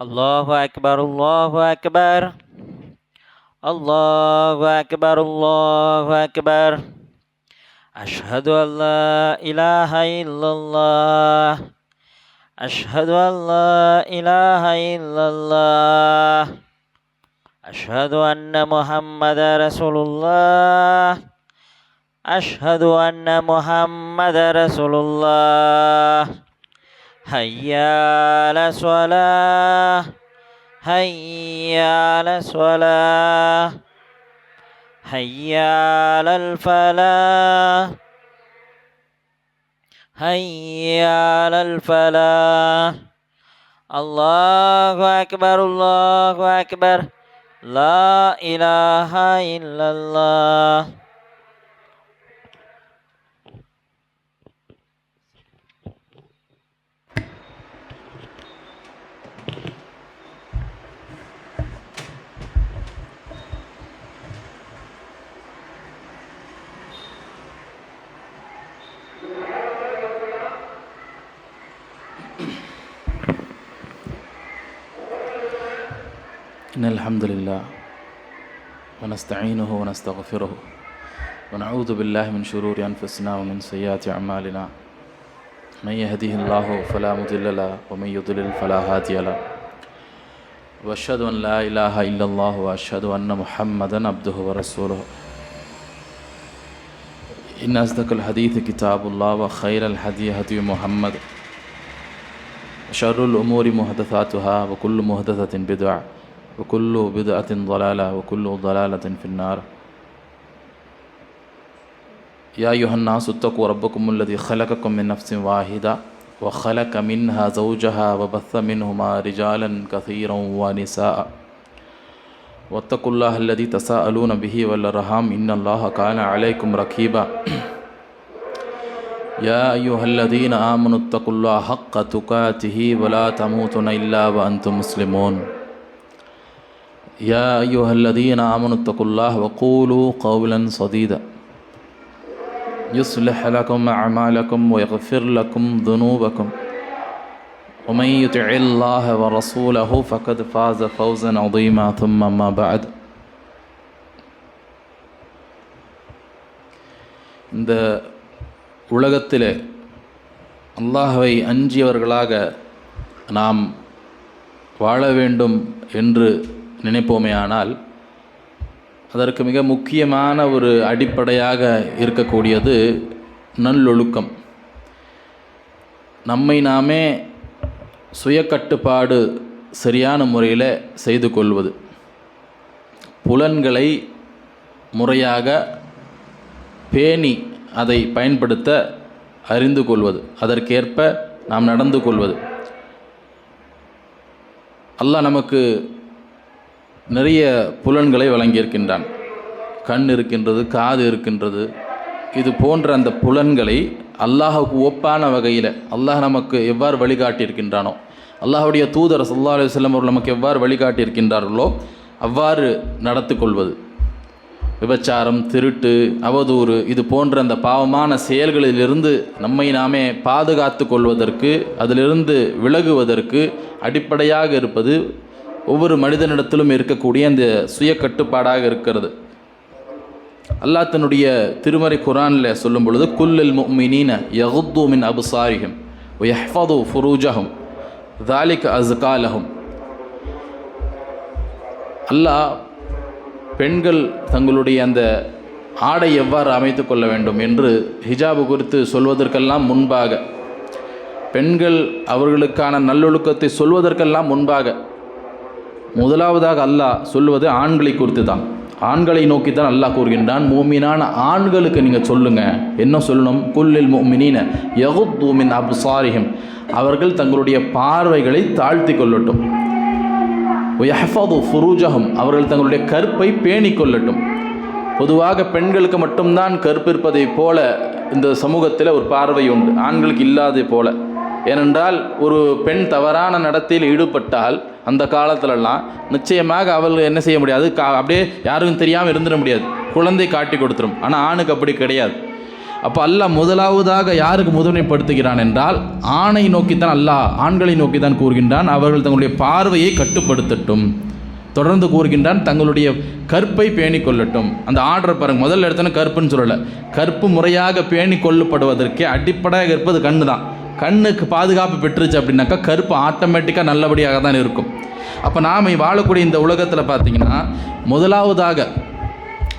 الله أكبر الله أكبر الله أكبر الله أكبر أشهد أن لا إله إلا الله أشهد أن لا إله إلا الله أشهد أن محمدا رسول الله أشهد أن محمدا رسول الله حي على الصلاة حي على الصلاة حي على الفلاح حي على الفلاح الله أكبر الله أكبر لا إله إلا الله. إن الحمد لله ونستعينه ونستغفره ونعوذ بالله من شرور أنفسنا ومن سيئات أعمالنا من يهده الله فلا مضل له ومن يضلل فلا هادي له وأشهد أن لا إله إلا الله وأشهد أن محمدا عبده ورسوله إن أصدق الحديث كتاب الله وخير الهدي هدي محمد وشر الأمور محدثاتها وكل محدثة بدعة وكل بدعة ضلالة وكل ضلالة في النار. يا أيها الناس اتقوا ربكم الذي خلقكم من نفس واحدة وخلق منها زوجها وبث منهما رجالا كثيرا ونساء واتقوا الله الذي تساءلون به والأرحام إن الله كان عليكم رقيبا. يا أيها الذين آمنوا اتقوا الله حق تقاته ولا تموتن إلا وأنتم مسلمون. يا أيها الذين آمنوا اتقوا الله وقولوا قولا سديدا يصلح لكم أعمالكم ويغفر لكم ذنوبكم ومن يطع الله ورسوله فقد فاز فوزا عظيما ثم ما بعد. இந்த உலகத்திலே அல்லாஹ்வை அஞ்சியவர்களாக நாம் வாழ வேண்டும் என்று நினைப்போமே ஆனால் அதற்கு மிக முக்கியமான ஒரு அடிப்படையாக இருக்கக்கூடியது நல்லொழுக்கம். நம்மை நாமே சுய கட்டுப்பாடு சரியான முறையில் செய்து கொள்வது, புலன்களை முறையாக பேணி அதை பயன்படுத்த அறிந்து கொள்வது, அதற்கேற்ப நாம் நடந்து கொள்வது. அல்லாஹ் நமக்கு நிறைய புலன்களை வழங்கியிருக்கின்றான். கண் இருக்கின்றது, காது இருக்கின்றது. இது போன்ற அந்த புலன்களை அல்லாஹுக்கு ஒப்பான வகையில் அல்லாஹ் நமக்கு எவ்வாறு வழிகாட்டியிருக்கின்றானோ, அல்லாஹுடைய தூதர் ஸல்லல்லாஹு அலைஹி வஸல்லம் அவர்கள் நமக்கு எவ்வாறு வழிகாட்டியிருக்கின்றார்களோ அவ்வாறு நடத்து கொள்வது. விபச்சாரம், திருட்டு, அவதூறு இது போன்ற அந்த பாவமான செயல்களிலிருந்து நம்மை நாமே பாதுகாத்து கொள்வதற்கு, அதிலிருந்து விலகுவதற்கு அடிப்படையாக இருப்பது ஒவ்வொரு மனிதனிடத்திலும் இருக்கக்கூடிய அந்த சுய கட்டுப்பாடாக இருக்கிறது. அல்லாஹ் தன்னுடைய திருமறை குர்ஆனில் சொல்லும் பொழுது குல்லில் முஃமினீன யகுத்து மின் அப்சாரிஹிம் வ யஹ்ஃபது ஃபுரூஜஹும் ذلك அஸ்கா லஹும். அல்லாஹ் பெண்கள் தங்களுடைய அந்த ஆடை எவ்வாறு அமைத்து கொள்ள வேண்டும் என்று ஹிஜாபு குறித்து சொல்வதற்கெல்லாம் முன்பாக, பெண்கள் அவர்களுக்கான நல்லொழுக்கத்தை சொல்வதற்கெல்லாம் முன்பாக முதலாவதாக அல்லாஹ் சொல்லுவது ஆண்களை குறித்து தான். ஆண்களை நோக்கி தான் அல்லாஹ் கூறுகின்றான், மூமினான ஆண்களுக்கு நீங்கள் சொல்லுங்கள். என்ன சொல்லணும்? குல்லில் முஃமினீன யகுத்து மின் அப்சாரிஹிம், அவர்கள் தங்களுடைய பார்வைகளை தாழ்த்தி கொள்ளட்டும். வயஹ்ஃபது ஃபுரூஜஹும், அவர்கள் தங்களுடைய கற்பை பேணி கொள்ளட்டும். பொதுவாக பெண்களுக்கு மட்டும்தான் கற்பு இருப்பதை போல இந்த சமூகத்தில் ஒரு பார்வை உண்டு, ஆண்களுக்கு இல்லாதே போல. ஏனென்றால் ஒரு பெண் தவறான நடத்தையில் ஈடுபட்டால் அந்த காலத்திலலாம் நிச்சயமாக அவள் என்ன செய்ய முடியாது, அப்படியே யாருக்கும் தெரியாமல் இருந்துட முடியாது, குழந்தை காட்டி கொடுத்துரும். ஆனால் ஆணுக்கு அப்படி கிடையாது. அப்போ அல்லாஹ் முதலாவதாக யாருக்கு முதன்மைப்படுத்துகிறான் என்றால் ஆணை நோக்கித்தான் அல்லாஹ் ஆண்களை நோக்கி தான் கூறுகின்றான், அவர்கள் தங்களுடைய பார்வையை கட்டுப்படுத்தட்டும். தொடர்ந்து கூறுகின்றான், தங்களுடைய கற்பை பேணி கொள்ளட்டும். அந்த ஆர்டர் பாருங்கள், முதல்ல எடுத்தோன்னா கற்புன்னு சொல்லலை, கற்பு முறையாக பேணி கொள்ளப்படுவதற்கு அடிப்படையாக இருப்பது கண்ணு தான். கண்ணுக்கு பாதுகாப்பு பெற்றுச்சு அப்படின்னாக்கா கற்பு ஆட்டோமேட்டிக்காக நல்லபடியாக தான் இருக்கும். அப்போ நாம் வாழக்கூடிய இந்த உலகத்தில் பார்த்திங்கன்னா முதலாவதாக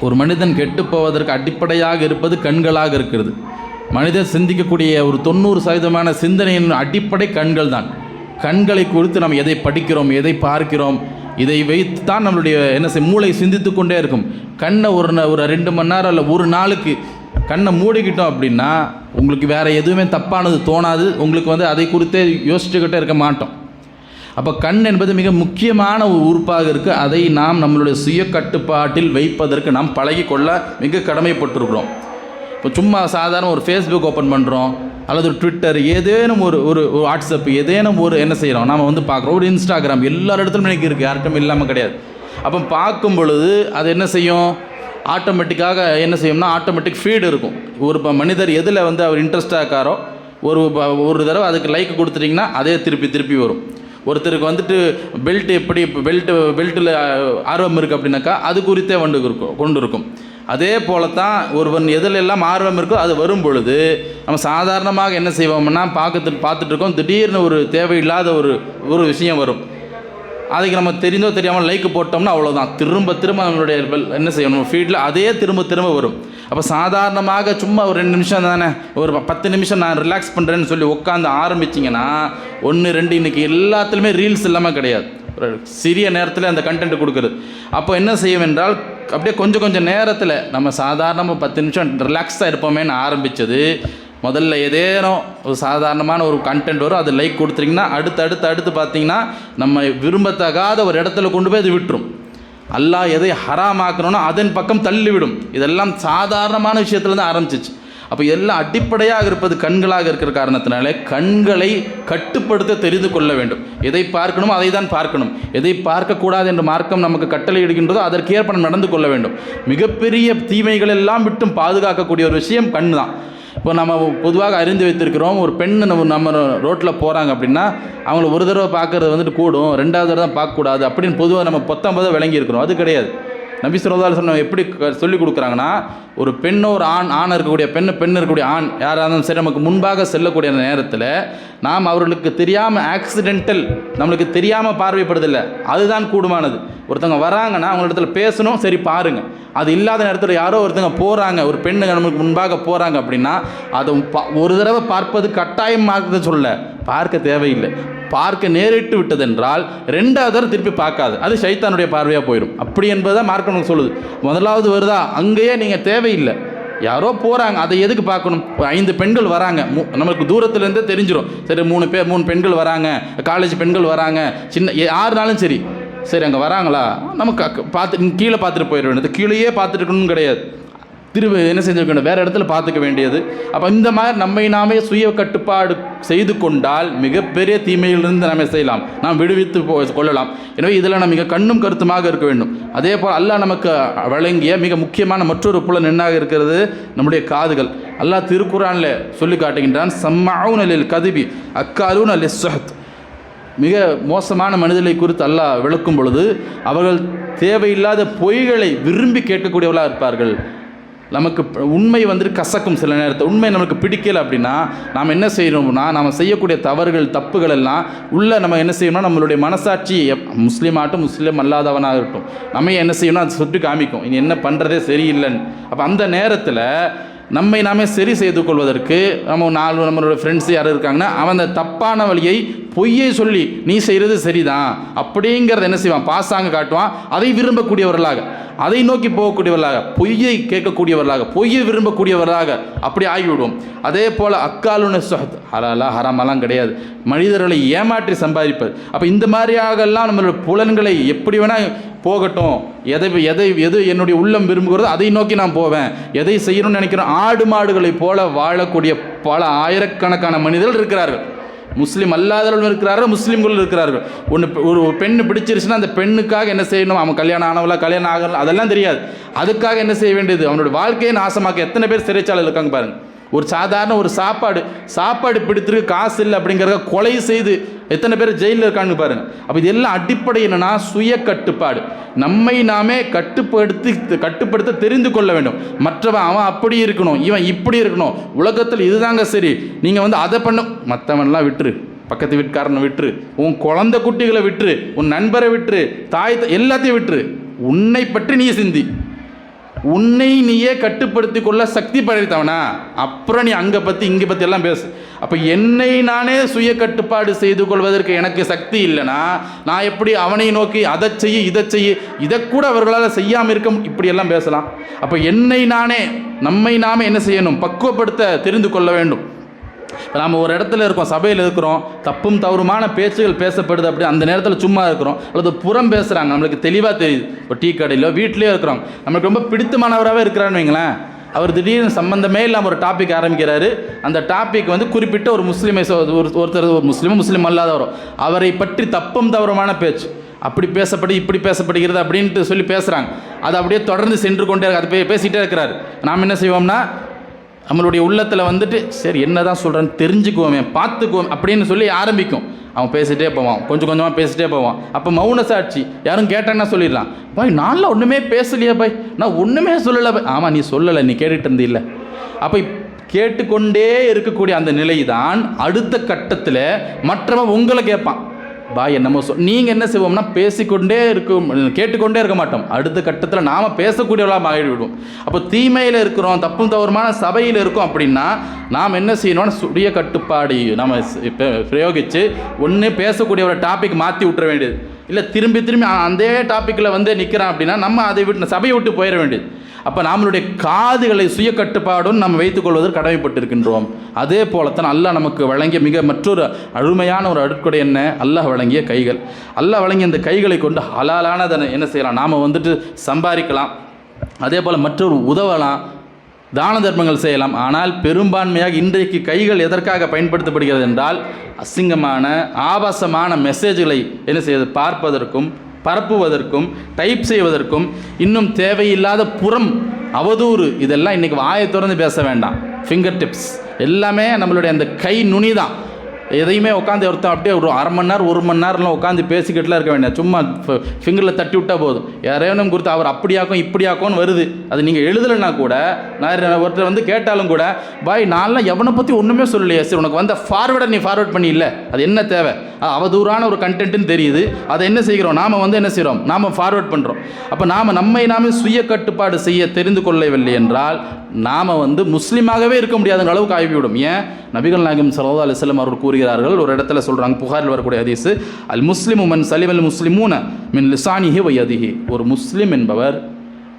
ஒரு மனிதன் கெட்டு போவதற்கு அடிப்படையாக இருப்பது கண்களாக இருக்கிறது. மனிதன் சிந்திக்கக்கூடிய ஒரு 90% சிந்தனையின் அடிப்படை கண்கள் தான். கண்களை குறித்து நாம் எதை படிக்கிறோம், எதை பார்க்கிறோம், இதை வைத்து தான் நம்மளுடைய மூளை சிந்தித்து கொண்டே இருக்கும். கண்ணை ஒரு 2 மணி நேரம் இல்லை ஒரு நாளுக்கு கண்ணை மூடிக்கிட்டோம் அப்படின்னா உங்களுக்கு வேறு எதுவுமே தப்பானது தோணாது. உங்களுக்கு அதை குறித்தே யோசிச்சுக்கிட்டே இருக்க மாட்டோம். அப்போ கண் என்பது மிக முக்கியமான ஒரு உறுப்பாக இருக்குது. அதை நாம் நம்மளுடைய சுய கட்டுப்பாட்டில் வைப்பதற்கு நாம் பழகி கொள்ள மிக கடமைப்பட்டிருக்கிறோம். இப்போ சும்மா சாதாரண ஒரு ஃபேஸ்புக் ஓப்பன் பண்ணுறோம், அல்லது ஒரு ட்விட்டர், ஏதேனும் ஒரு வாட்ஸ்அப், ஏதேனும் நாம் பார்க்குறோம். ஒரு இன்ஸ்டாகிராம், எல்லா இடத்துலையும் எனக்கு இருக்குது, யார்கிட்டும் இல்லாமல் கிடையாது. அப்போ பார்க்கும் பொழுது அது என்ன செய்யும், ஆட்டோமேட்டிக்காக என்ன செய்யும்னா ஆட்டோமேட்டிக் ஃபீடு இருக்கும். ஒரு மனிதர் எதில் அவர் இன்ட்ரெஸ்டாக இருக்காரோ ஒரு தடவை அதுக்கு லைக் கொடுத்துட்டிங்கன்னா அதே திருப்பி வரும். ஒருத்தருக்கு பெல்ட் எப்படி பெல்ட்டில் ஆர்வம் இருக்குது அப்படின்னாக்கா அது குறித்தே கொண்டு இருக்கும். அதே போல தான் ஒருவன் எதிலெல்லாம் ஆர்வம் இருக்கோ அது வரும் பொழுது நம்ம சாதாரணமாக என்ன செய்வோம்னா பார்த்துட்டு இருக்கோம், திடீர்னு ஒரு தேவையில்லாத ஒரு விஷயம் வரும். அதுக்கு நம்ம தெரிந்தோ தெரியாமல் லைக் போட்டோம்னா அவ்வளோதான், திரும்ப நம்மளுடைய என்ன செய்யணும் ஃபீல்டில் அதே திரும்ப வரும். அப்போ சாதாரணமாக சும்மா ஒரு 2 நிமிஷம் தானே, ஒரு 10 நிமிஷம் நான் ரிலாக்ஸ் பண்ணுறேன்னு சொல்லி உட்காந்து ஆரம்பிச்சிங்கன்னா 1, 2 இன்றைக்கி எல்லாத்துலேயுமே ரீல்ஸ் இல்லாமல் கிடையாது. ஒரு சிறிய நேரத்தில் அந்த கண்டென்ட் கொடுக்குறது. அப்போ என்ன செய்யும் என்றால் அப்படியே கொஞ்சம் நேரத்தில் நம்ம சாதாரணமாக 10 நிமிஷம் ரிலாக்ஸாக இருப்போமேன்னு ஆரம்பித்தது முதல்ல ஏதேனும் ஒரு சாதாரணமான ஒரு கண்டென்ட் வரும், அது லைக் கொடுத்துட்டிங்கன்னா அடுத்து பார்த்திங்கன்னா நம்ம விரும்பத்தகாத ஒரு இடத்துல கொண்டு போய் அது விட்டுரும். அல்லாஹ் எதை ஹராமாக்கணும்னா அதன் பக்கம் தள்ளிவிடும். இதெல்லாம் சாதாரணமான விஷயத்துலேருந்து ஆரம்பிச்சிச்சு. அப்போ எல்லாம் அடிப்படையாக இருப்பது கண்களாக இருக்கிற காரணத்தினால கண்களை கட்டுப்படுத்த தெரிந்து கொள்ள வேண்டும். எதை பார்க்கணுமோ அதை தான் பார்க்கணும், எதை பார்க்கக்கூடாது என்று மார்க்கம் நமக்கு கட்டளை இடுகின்றதோ அதற்கேற்ப நடந்து கொள்ள வேண்டும். மிகப்பெரிய தீமைகள் எல்லாம் விட்டும் பாதுகாக்கக்கூடிய ஒரு விஷயம் கண் தான். இப்போ நம்ம பொதுவாக அறிந்து வைத்திருக்கிறோம், ஒரு பெண் நம்ம ரோட்டில் போகிறாங்க அப்படின்னா அவங்கள ஒரு தடவை பார்க்குறது கூடும், 2வது தடவை தான் பார்க்கக்கூடாது அப்படின்னு பொதுவாக நம்ம 19 விளங்கியிருக்கிறோம். அது கிடையாது. நபி ஸல்லல்லாஹு அலைஹி வஸல்லம் எப்படி சொல்லிக் கொடுக்குறாங்கன்னா, ஒரு பெண்ணோ ஒரு ஆண் இருக்கக்கூடிய பெண் இருக்கக்கூடிய ஆண் யாராக இருந்தாலும் சரி நமக்கு முன்பாக செல்லக்கூடிய நேரத்தில் நாம் அவர்களுக்கு தெரியாமல் ஆக்சிடென்டல் நம்மளுக்கு தெரியாமல் பார்வைப்படுதில்லை, அதுதான் கூடுமானது. ஒருத்தவங்க வராங்கன்னா அவங்க இடத்துல பேசணும், சரி பாருங்கள். அது இல்லாத நேரத்தில் யாரோ ஒருத்தங்க போகிறாங்க, ஒரு பெண்ணு நம்மளுக்கு முன்பாக போகிறாங்க அப்படின்னா அதை ஒரு தடவை பார்ப்பது கட்டாயமாக சொல்ல, பார்க்க தேவையில்லை. பார்க்க நேரிட்டு விட்டதென்றால் 2வது தடவை திருப்பி பார்க்காது, அது ஷைத்தானுடைய பார்வையாக போயிடும். அப்படி என்பதை மார்க்கம் நமக்கு சொல்லுது. முதலாவது வருதா அங்கேயே நீங்கள் தேவையில்லை, யாரோ போகிறாங்க, அதை எதுக்கு பார்க்கணும்? 5 பெண்கள் வராங்க, நம்மளுக்கு தூரத்துலேருந்தே தெரிஞ்சிடும். சரி 3 பெண்கள் வராங்க, காலேஜ் பெண்கள் வராங்க, சின்ன யாருனாலும் சரி அங்கே வராங்களா நமக்கு பார்த்து கீழே பார்த்துட்டு போயிட வேண்டியது, கீழேயே பார்த்துட்டு இருக்கணும்னு கிடையாது, திரும்ப என்ன செஞ்சுருக்கணும், வேறு இடத்துல பார்த்துக்க வேண்டியது. அப்போ இந்த மாதிரி நம்மை நாமே சுய கட்டுப்பாடு செய்து கொண்டால் மிகப்பெரிய தீமையிலிருந்து நம்ம செய்யலாம், நாம் விடுவித்து கொள்ளலாம். எனவே இதில் நம்ம மிக கண்ணும் கருத்துமாக இருக்க வேண்டும். அதே போல் அல்லாஹ் நமக்கு வழங்கிய மிக முக்கியமான மற்றொரு புலன் என்னாக இருக்கிறது, நம்முடைய காதுகள். அல்லாஹ் திருக்குர்ஆனில் சொல்லி காட்டுகின்றான், சம்மாஊன லில் கதிபி அக்காலூன லிஸ்ஸஹத். மிக மோசமான மனிதர்களை குறித்து அல்லாஹ் விளக்கும் பொழுது அவர்கள் தேவையில்லாத பொய்களை விரும்பி கேட்கக்கூடியவர்களாக இருப்பார்கள். நமக்கு உண்மை கசக்கும், சில நேரத்தில் உண்மை நமக்கு பிடிக்கலை அப்படின்னா நாம் என்ன செய்யணும்னா நாம் செய்யக்கூடிய தப்புகள் எல்லாம் நம்ம என்ன செய்யணும்னா நம்மளுடைய மனசாட்சி முஸ்லீம் அல்லாதவனாக இருக்கட்டும் நம்ம என்ன செய்யணும் அதை சுற்றி காமிக்கும், இனி என்ன பண்ணுறதே சரியில்லைன்னு. அப்போ அந்த நேரத்தில் நம்மை நாமே சரி செய்து கொள்வதற்கு நம்மளோட ஃப்ரெண்ட்ஸ் யாரும் இருக்காங்கன்னா அவன் அந்த தப்பான வழியை பொய்யை சொல்லி நீ செய்கிறது சரிதான் அப்படிங்கிறத என்ன செய்வான், பாசாங்க காட்டுவான். அதை விரும்பக்கூடியவர்களாக, அதை நோக்கி போகக்கூடியவர்களாக, பொய்யை கேட்கக்கூடியவர்களாக, பொய்யை விரும்பக்கூடியவர்களாக அப்படி ஆகிவிடுவோம். அதே போல் அக்காலுன சுஹத், ஹலாலா ஹராமெல்லாம் கிடையாது, மனிதர்களை ஏமாற்றி சம்பாதிப்பது. அப்போ இந்த மாதிரியாகலாம் நம்மளோட புலன்களை எப்படி வேணால் போகட்டும், எது என்னுடைய உள்ளம் விரும்புகிறதோ அதை நோக்கி நான் போவேன், எதை செய்யணும்னு நினைக்கிறோம். ஆடு மாடுகளைப் போல வாழக்கூடிய பல ஆயிரக்கணக்கான மனிதர்கள் இருக்கிறார்கள். முஸ்லீம் அல்லாதவர்கள் இருக்கிறார்கள், முஸ்லீம்கள் இருக்கிறார்கள். ஒரு பெண்ணு பிடிச்சிருச்சுன்னா அந்த பெண்ணுக்காக என்ன செய்யணும், அவன் கல்யாணம் ஆனவளா கல்யாணம் ஆகலாம் அதெல்லாம் தெரியாது, அதுக்காக என்ன செய்ய வேண்டியது, அவனுடைய வாழ்க்கையை நாசமாக்க எத்தனை பேர் சிறைச்சாலையில் இருக்காங்க பாருங்கள். ஒரு சாதாரண ஒரு சாப்பாடு பிடித்திருக்கு காசு இல்லை அப்படிங்கிறத கொலை செய்து எத்தனை பேர் ஜெயிலில் இருக்கான்னு பாருங்கள். அப்போ இதெல்லாம் அடிப்படை என்னென்னா சுய கட்டுப்பாடு. நம்மை நாமே கட்டுப்படுத்த தெரிந்து கொள்ள வேண்டும். மற்றவன் அவன் அப்படி இருக்கணும், இவன் இப்படி இருக்கணும், உலகத்தில் இதுதாங்க சரி, நீங்கள் வந்து அதை பண்ணும், மற்றவன்லாம் விட்டுரு, பக்கத்து வீட்டுக்காரனை விட்டுரு, உன் குழந்தை குட்டிகளை விட்டுரு, உன் நண்பரை விட்டுரு, எல்லாத்தையும் விட்டுரு, உன்னை பற்றி நீ சிந்தி, உன்னை நீயே கட்டுப்படுத்தி கொள்ள சக்தி படைத்தவனா, அப்புறம் நீ அங்கே பற்றி இங்கே பற்றி எல்லாம் பேசு. அப்போ என்னை நானே சுய கட்டுப்பாடு செய்து கொள்வதற்கு எனக்கு சக்தி இல்லைனா நான் எப்படி அவனை நோக்கி அதை செய்ய இதை செய்ய, இதை கூட அவர்களால் செய்யாமல் இருக்க, இப்படியெல்லாம் பேசலாம். அப்போ நம்மை நாமே என்ன செய்யணும், பக்குவப்படுத்த தெரிந்து கொள்ள வேண்டும். இப்போ நாம் ஒரு இடத்துல இருக்கோம், சபையில் இருக்கிறோம், தப்பும் தவறுமான பேச்சுகள் பேசப்படுது, அப்படி அந்த நேரத்தில் சும்மா இருக்கிறோம், அல்லது புறம் பேசுகிறாங்க, நம்மளுக்கு தெளிவாக தெரியுது. இப்போ டீ கடையிலோ வீட்லேயோ இருக்கிறோம், நம்மளுக்கு ரொம்ப பிடித்தமானவராகவே இருக்கிறான்னு வைங்களேன், அவர் திடீர்னு சம்பந்தமே இல்லாமல் ஒரு டாபிக் ஆரம்பிக்கிறாரு. அந்த டாபிக் வந்து குறிப்பிட்ட ஒரு முஸ்லீமை, ஒருத்தர் ஒரு முஸ்லீம் அல்லாதவரோ அவரை பற்றி தப்பும் தவறுமான பேச்சு, அப்படி பேசப்படு இப்படி பேசப்படுகிறது அப்படின்ட்டு சொல்லி பேசுகிறாங்க. அதை அப்படியே தொடர்ந்து சென்று கொண்டே இருக்கு, அது பேசிகிட்டே இருக்கிறாரு. நாம் என்ன செய்வோம்னா நம்மளுடைய உள்ளத்தில் வந்துட்டு சரி என்ன தான் சொல்கிறேன்னு தெரிஞ்சுக்குவோமே, பார்த்துக்குவோம் அப்படின்னு சொல்லி ஆரம்பிக்கும். அவன் பேசிகிட்டே போவான், கொஞ்சம் கொஞ்சமாக பேசிகிட்டே போவான். அப்போ மௌன சாட்சி, யாரும் கேட்டாங்கன்னா சொல்லிடலாம், பாய் நான்லாம் ஒன்றுமே பேசலையா பாய், நான் ஒன்றுமே சொல்லலை பாய். ஆமாம் நீ சொல்லலை, நீ கேட்டுட்டு இருந்தில்ல. அப்போ கேட்டுக்கொண்டே இருக்கக்கூடிய அந்த நிலை தான் அடுத்த கட்டத்தில் மற்றவன் உங்களை கேட்பான், பாய் என்னமோ நீங்கள் என்ன செய்வோம்னா பேசிக்கொண்டே கேட்டுக்கொண்டே இருக்க மாட்டோம், அடுத்த கட்டத்தில் நாம் பேசக்கூடியவர்களாக மாறிவிடுவோம். அப்போ தீமையில் இருக்கிறோம், தப்பும் தவறுமான சபையில் இருக்கோம் அப்படின்னா நாம் என்ன செய்யணும்னா சுய கட்டுப்பாடு நம்ம பிரயோகித்து ஒன்று பேசக்கூடிய ஒரு டாபிக் மாற்றி விட்டுற வேண்டியது, இல்லை திரும்பி அந்த டாப்பிக்கில் வந்து நிற்கிறான் அப்படின்னா நம்ம அதை விட்டு சபையை விட்டு போயிட வேண்டியது. அப்போ நம்மளுடைய காதுகளை சுய கட்டுப்பாடும் நம்ம வைத்துக்கொள்வதற்கு கடமைப்பட்டிருக்கின்றோம். அதே போலத்தான் அல்லாஹ் நமக்கு வழங்கிய மற்றொரு அருமையான ஒரு அடுக்கொடை என்ன, அல்லாஹ் வழங்கிய கைகள். அல்லாஹ் வழங்கிய அந்த கைகளை கொண்டு ஹலாலானதை என்ன செய்யலாம், நாம் வந்துட்டு சம்பாதிக்கலாம், அதே போல் மற்றொரு உதவலாம், தான தர்மங்கள் செய்யலாம். ஆனால் பெரும்பான்மையாக இன்றைக்கு கைகள் எதற்காக பயன்படுத்தப்படுகிறது என்றால் அசிங்கமான ஆபாசமான மெசேஜ்களை என்ன செய்வது, பார்ப்பதற்கும் பரப்புவதற்கும் டைப் செய்வதற்கும், இன்னும் தேவையில்லாத புறம் அவதூறு, இதெல்லாம் இன்றைக்கி வாயை திறந்து பேச வேண்டாம். ஃபிங்கர் டிப்ஸ் எல்லாமே நம்மளுடைய அந்த கை நுனி தான். எதையுமே உட்காந்து ஒருத்தன் அப்படியே ஒரு அரை மணி நேரம் 1 மணி நேரம்லாம் உட்காந்து பேசிக்கிட்டுலாம் இருக்க வேண்டாம். சும்மா ஃபிங்கரில் தட்டி விட்டால் போதும். யாரையும் கொடுத்து அவர் அப்படியாக்கும் இப்படியாக்கும்னு வருது, அது நீங்கள் எழுதலைன்னா கூட, நான் ஒருத்தர் வந்து கேட்டாலும் கூட, பாய் நான்லாம் எவனை பற்றி ஒன்றுமே சொல்லலையே, சரி உனக்கு வந்த ஃபார்வேர்டை நீ ஃபார்வேர்ட் பண்ணி இல்லை, அது என்ன தேவை, அது அவதூறான ஒரு கண்டென்ட்டுன்னு தெரியுது, அதை என்ன செய்கிறோம், நாம் வந்து என்ன செய்கிறோம், நாம் ஃபார்வேர்ட் பண்ணுறோம். அப்போ நம்மை நாமே சுய கட்டுப்பாடு செய்ய தெரிந்து கொள்ளவில்லை என்றால் நாம் வந்து முஸ்லீமாகவே இருக்க முடியாத அளவுக்கு ஆகிவிடும். ஏன் நபிகள் நாயகம் ஸல்லல்லாஹு அலைஹி வஸல்லம் அவர்கள் கூறுகிறார்கள், ஒரு இடத்துல சொல்கிறாங்க, புகாரில் வரக்கூடிய ஹதீஸ், அல் முஸ்லிமு மன் சலிமல் முஸ்லிமூன மின் லிசானிஹி வ யதிஹி. ஒரு முஸ்லிம் என்பவர்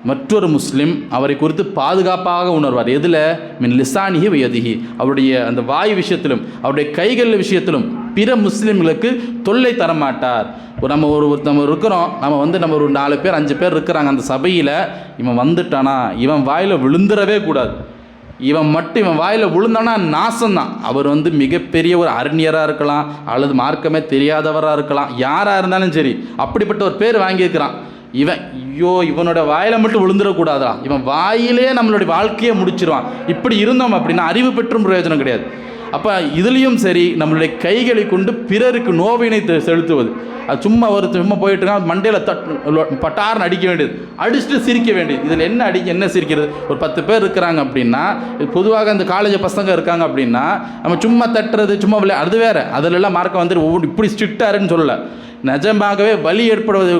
மற்றொரு முஸ்லிம் அவரை குறித்து பாதுகாப்பாக உணர்வார். எதில், மின் லிசானிஹி வ யதிஹி, அவருடைய அந்த வாய் விஷயத்திலும் அவருடைய கைகள் விஷயத்திலும் பிற முஸ்லீம்களுக்கு தொல்லை தரமாட்டார். நம்ம இருக்கிறோம், நம்ம ஒரு 4 பேர் 5 பேர் இருக்கிறாங்க அந்த சபையில், இவன் வந்துட்டானா இவன் வாயில் விழுந்துடவே கூடாது, இவன் வாயில் விழுந்தானா நாசம்தான். அவர் வந்து மிகப்பெரிய ஒரு அறிஞராக இருக்கலாம், அல்லது மார்க்கமே தெரியாதவராக இருக்கலாம், யாராக இருந்தாலும் சரி, அப்படிப்பட்ட ஒரு பேர் வாங்கியிருக்கிறான். இவனோட வாயில் மட்டும் விழுந்துடக்கூடாதா, இவன் வாயிலே நம்மளுடைய வாழ்க்கையை முடிச்சிருவான். இப்படி இருந்தோம் அப்படின்னா அறிவு பெற்றும் பிரயோஜனம் கிடையாது. அப்போ இதுலேயும் சரி, நம்மளுடைய கைகளை கொண்டு பிறருக்கு நோவினை செலுத்துவது, அது சும்மா போயிட்டுருக்கா மண்டையில் பட்டார்னு அடிக்க வேண்டியது, அடிச்சுட்டு சிரிக்க வேண்டியது. இதில் என்ன சிரிக்கிறது? ஒரு 10 பேர் இருக்கிறாங்க அப்படின்னா, பொதுவாக அந்த காலேஜ் பசங்க இருக்காங்க அப்படின்னா, நம்ம சும்மா தட்டுறது, சும்மா அது வேறு, அதிலெல்லாம் மார்க்க வந்துட்டு இப்படி ஸ்ட்ரிக்டாருன்னு சொல்லலை. நிஜமாகவே வலி ஏற்படுவது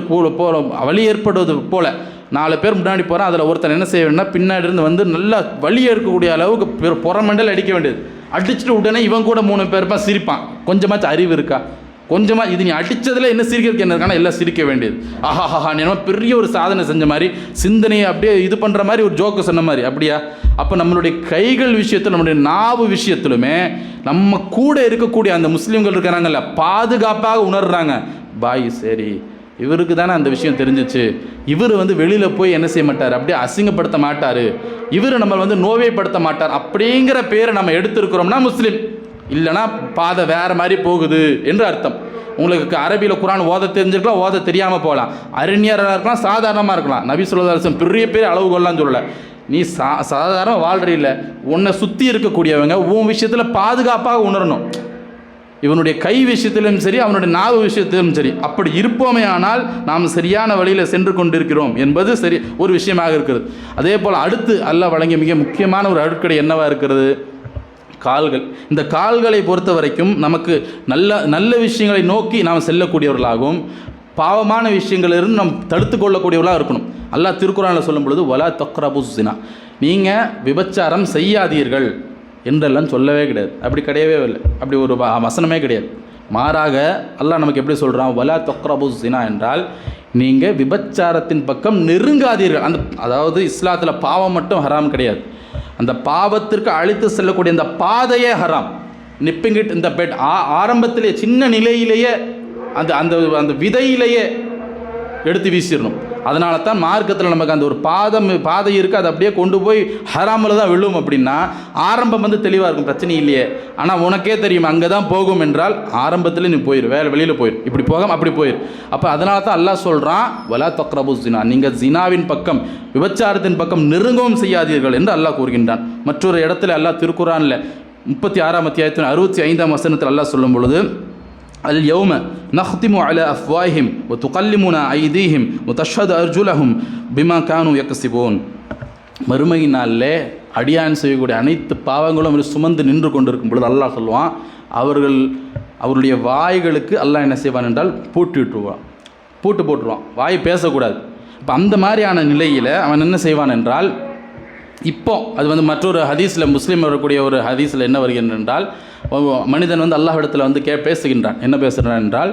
போல 4 பேர் முன்னாடி போகிறான், அதில் ஒருத்தன் என்ன செய்ய வேணும்னா பின்னாடி இருந்து வந்து நல்லா வலி ஏற்கக்கூடிய அளவுக்கு புறமண்டல் அடிக்க வேண்டியது. அடிச்சுட்டு உடனே இவன் கூட 3 பேருப்பா சிரிப்பான். கொஞ்சமாச்சும் அறிவு இருக்கா? கொஞ்சமாக இது நீ அடித்ததில் என்ன சிரிக்கிறதுக்கு என்ன இருக்கானா, எல்லாம் சிரிக்க வேண்டியது. ஆஹாஹா நீ பெரிய ஒரு சாதனை செஞ்ச மாதிரி, சிந்தனையை அப்படியே இது பண்ணுற மாதிரி ஒரு ஜோக்கு சொன்ன மாதிரி. அப்படியா? அப்போ நம்மளுடைய கைகள் விஷயத்தில், நம்மளுடைய நாவு விஷயத்திலுமே நம்ம கூட இருக்கக்கூடிய அந்த முஸ்லீம்கள் இருக்கிறாங்கல்ல, பாதுகாப்பாக உணர்றாங்க. பாய் சரி இவருக்கு தானே அந்த விஷயம் தெரிஞ்சிச்சு, இவர் வந்து வெளியில் போய் என்ன செய்ய மாட்டார், அப்படியே அசிங்கப்படுத்த மாட்டார், இவர் நம்ம வந்து நோவைப்படுத்த மாட்டார் அப்படிங்கிற பேரை நம்ம எடுத்திருக்கிறோம்னா முஸ்லீம், இல்லைனா பாதை வேறு மாதிரி போகுது என்று அர்த்தம். உங்களுக்கு அரபியில் குரான் ஓத தெரிஞ்சிருக்கலாம், ஓத தெரியாமல் போகலாம், அறிஞராக இருக்கலாம், சாதாரணமாக இருக்கலாம். நபி ஸல்லல்லாஹு அலைஹி வஸல்லம் பெரிய அளவுகோல்லாம் சொல்லலை. நீ சாதாரண வாழ்றில்ல, உன்னை சுற்றி இருக்கக்கூடியவங்க உன் விஷயத்தில் பாதுகாப்பாக உணரணும். இவனுடைய கை விஷயத்திலும் சரி, அவனுடைய நாவு விஷயத்திலும் சரி. அப்படி இருப்போமே ஆனால் நாம் சரியான வழியில் சென்று கொண்டிருக்கிறோம் என்பது சரி ஒரு விஷயமாக இருக்கிறது. அதே போல் அடுத்து அல்லாஹ் வழங்கிய மிக முக்கியமான ஒரு அருட்கொடை என்னவாக இருக்கிறது? கால்கள். இந்த கால்களை பொறுத்த வரைக்கும் நமக்கு நல்ல விஷயங்களை நோக்கி நாம் செல்லக்கூடியவர்களாகவும் பாவமான விஷயங்களிலிருந்து நாம் தடுத்து கொள்ளக்கூடியவர்களாக இருக்கணும். அல்லாஹ் திருக்குர்ஆனில் சொல்லும் பொழுது வலா தக்ரபுஸ் ஸினா, நீங்கள் விபச்சாரம் செய்யாதீர்கள் என்றெல்லாம் சொல்லவே கிடையாது. அப்படி கிடையவே இல்லை, அப்படி ஒரு வசனமே கிடையாது. மாறாக அல்லாஹ் நமக்கு எப்படி சொல்கிறான்? வலா தக்ரபுஸ் ஸினா என்றால் நீங்கள் விபச்சாரத்தின் பக்கம் நெருங்காதீர்கள். அதாவது இஸ்லாத்தில் பாவம் மட்டும் ஹராம் கிடையாது, அந்த பாவத்திற்கு அழைத்து செல்லக்கூடிய அந்த பாதையே ஹராம். நிப்பிங் இட் இந்த பெட், ஆரம்பத்திலே சின்ன நிலையிலேயே அந்த அந்த அந்த விதையிலேயே எடுத்து வீசிடணும். அதனால தான் மார்க்கத்தில் நமக்கு அந்த ஒரு பாதை இருக்குது, அதை அப்படியே கொண்டு போய் ஹராமில் தான் விழும். அப்படின்னா ஆரம்பம் தெளிவாக இருக்கும், பிரச்சனை இல்லையே. ஆனால் உனக்கே தெரியும் அங்கே தான் போகும் என்றால் ஆரம்பத்தில் நீ போயிரு, வேறு வெளியில் போயிரு, இப்படி போகாம அப்படி போயிரு. அப்போ அதனால தான் அல்லாஹ் சொல்கிறான் வலா தக்ரபுஸ் ஸினா, நீங்கள் ஜினாவின் பக்கம் விபச்சாரத்தின் பக்கம் நெருங்கவும் செய்யாதீர்கள் என்று அல்லாஹ் கூறுகின்றான். மற்றொரு இடத்துல அல்லாஹ் திருக்குர்ஆனில் 36ஆம் அத்தியாயத்தின் 65ஆம் வசனத்தில் அல்லாஹ் சொல்லும் பொழுது அல் யௌம நஹ்திமு அலா அஃப்வாஹிம் வ துகல்லிமுனா ஐதீஹிம் வ தஷ்ஹது அர்ஜுலஹும் பிமா கானு யக்ஸிபூன். மறுமை நாளில் அடியான் செய்யக்கூடிய அனைத்து பாவங்களும் சுமந்து நின்று கொண்டிருக்கும் பொழுது அல்லாஹ் சொல்லுவான், அவருடைய வாய்களுக்கு அல்லாஹ் என்ன செய்வான் என்றால் பூட்டு போட்டுருவான், வாய் பேசக்கூடாது. இப்போ அந்த மாதிரியான நிலையில் அவன் என்ன செய்வான் என்றால், இப்போ அது மற்றொரு ஹதீஸில், முஸ்லீம் வரக்கூடிய ஒரு ஹதீஸில் என்ன வருகின்ற என்றால், மனிதன் அல்லாஹ் இடத்துல பேசுகின்றான். என்ன பேசுகிறான் என்றால்,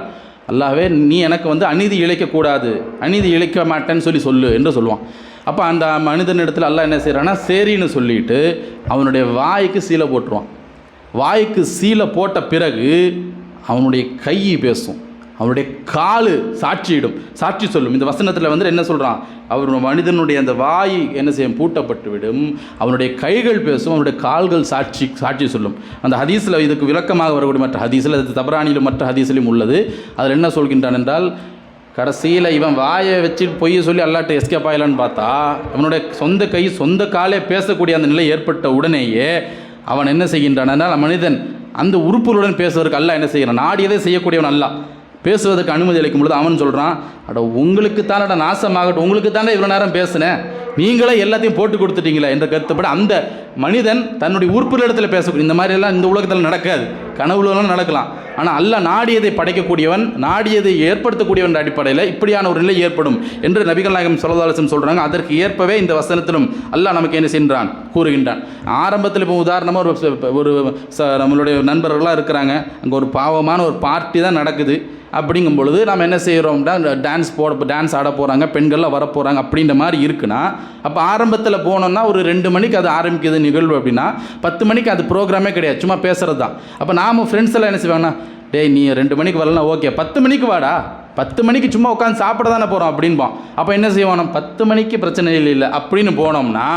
அல்லாஹ்வே நீ எனக்கு அநீதி இழைக்கக்கூடாது, அநீதி இழைக்க மாட்டேன்னு சொல்லு என்று சொல்லுவான். அப்போ அந்த மனிதன் இடத்துல அல்லாஹ் என்ன செய்கிறான்னா சரின்னு சொல்லிட்டு அவனுடைய வாய்க்கு சீலை போட்டுருவான். வாய்க்கு சீலை போட்ட பிறகு அவனுடைய கை பேசும், அவனுடைய காலு சாட்சி சொல்லும். இந்த வசனத்தில் என்ன சொல்கிறான்? மனிதனுடைய அந்த வாய் என்ன செய்யும்? பூட்டப்பட்டு விடும். அவனுடைய கைகள் பேசும், அவனுடைய கால்கள் சாட்சி சொல்லும். அந்த ஹதீஸில் இதுக்கு விளக்கமாக வரக்கூடிய மற்ற ஹதீஸில், அது தபரானிலும் மற்ற ஹதீஸிலும் உள்ளது. அதில் என்ன சொல்கின்றான் என்றால், கடைசியில் இவன் வாயை வச்சு பொய்ய சொல்லி அல்லாட்ட எஸ்கேப் ஆகலான்னு பார்த்தா அவனுடைய சொந்த கை சொந்த காலே பேசக்கூடிய அந்த நிலை ஏற்பட்ட உடனேயே அவன் என்ன செய்கின்றான் என்றால், மனிதன் அந்த உறுப்புகளுடன் பேசுவதற்கு அல்லாஹ் என்ன செய்கிறான்? நாடியதை செய்யக்கூடியவன் அல்லாஹ் பேசுவதற்கு அனுமதி அளிக்கும் பொழுது அவன் சொல்கிறான், உங்களுக்கு தானடா நாசமாகட்டும், உங்களுக்கு தானே இவ்வளோ நேரம் பேசுனேன், நீங்களே எல்லாத்தையும் போட்டு கொடுத்துட்டீங்களா என்ற கருத்துப்பட அந்த மனிதன் தன்னுடைய உறுப்புகள் இடத்துல பேசக்கூடிய இந்த மாதிரியெல்லாம் இந்த உலகத்தில் நடக்காது, கனவுலாம் நடக்கலாம். ஆனால் அல்லாஹ் நாடியதை படைக்கக்கூடியவன், நாடியதை ஏற்படுத்தக்கூடியவன் அடிப்படையில் இப்படியான ஒரு நிலை ஏற்படும் என்று நபிகள் நாயகம் ஸல்லல்லாஹு அலைஹி வஸல்லம் சொல்கிறாங்க. அதற்கு ஏற்பவே இந்த வசனத்திலும் அல்லாஹ் நமக்கு என்ன செய்கின்றான்? கூறுகின்றான். ஆரம்பத்தில் இப்போ உதாரணமாக ஒரு நம்மளுடைய நண்பர்களாக இருக்கிறாங்க, அங்கே ஒரு பாவமான ஒரு பார்ட்டி தான் நடக்குது. அப்படிங்கும் பொழுது நம்ம என்ன செய்கிறோம்னா டான்ஸ் ஆட போகிறாங்க, பெண்கள்லாம் வர போகிறாங்க அப்படின்ற மாதிரி இருக்குன்னா, அப்போ ஆரம்பத்தில் போனோம்னா ஒரு 2 மணிக்கு அது ஆரம்பிக்குது நிகழ்வு அப்படின்னா 10 மணிக்கு அது ப்ரோக்ராமே கிடையாது, சும்மா பேசுகிறது தான். அப்போ நாம் ஃப்ரெண்ட்ஸ் எல்லாம் என்ன செய்வாங்கன்னா, டேய் நீ 2 மணிக்கு வரலாம், ஓகே 10 மணிக்கு வாடா, 10 மணிக்கு சும்மா உட்காந்து சாப்பிட தானே போகிறோம் அப்படின்போம். அப்போ என்ன செய்வோம்? 10 மணிக்கு பிரச்சனை இல்லை அப்படின்னு போனோம்னா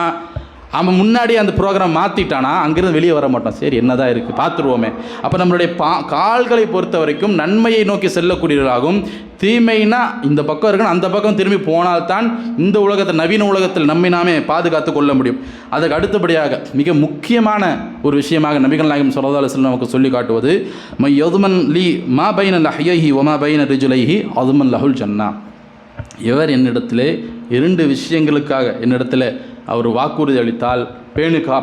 அவன் முன்னாடி அந்த ப்ரோக்ராம் மாற்றிட்டானா அங்கேருந்து வெளியே வர மாட்டான். சரி என்னதான் இருக்குது பார்த்துருவோமே. அப்போ நம்மளுடைய கால்களை பொறுத்த வரைக்கும் நன்மையை நோக்கி செல்லக்கூடியவர்களாகும், தீமைனா இந்த பக்கம் இருக்கணும் அந்த பக்கம் திரும்பி போனால்தான் இந்த உலகத்தில் நவீன உலகத்தில் நம்மை நாமே பாதுகாத்து கொள்ள முடியும். அதுக்கு அடுத்தபடியாக மிக முக்கியமான ஒரு விஷயமாக நபிகள் நாயகம் ஸல்லல்லாஹு அலைஹி வஸல்லம் நமக்கு சொல்லி காட்டுவது, மை யதுமன் லி மா பைன லஹ்யஹி வ மா பைன ரிஜுலைஹி அதுமன் லஹுல் ஜன்னா. இவர் என்னிடத்திலே 2 விஷயங்களுக்காக என்னிடத்தில் அவர் வாக்குறுதி அளித்தால்,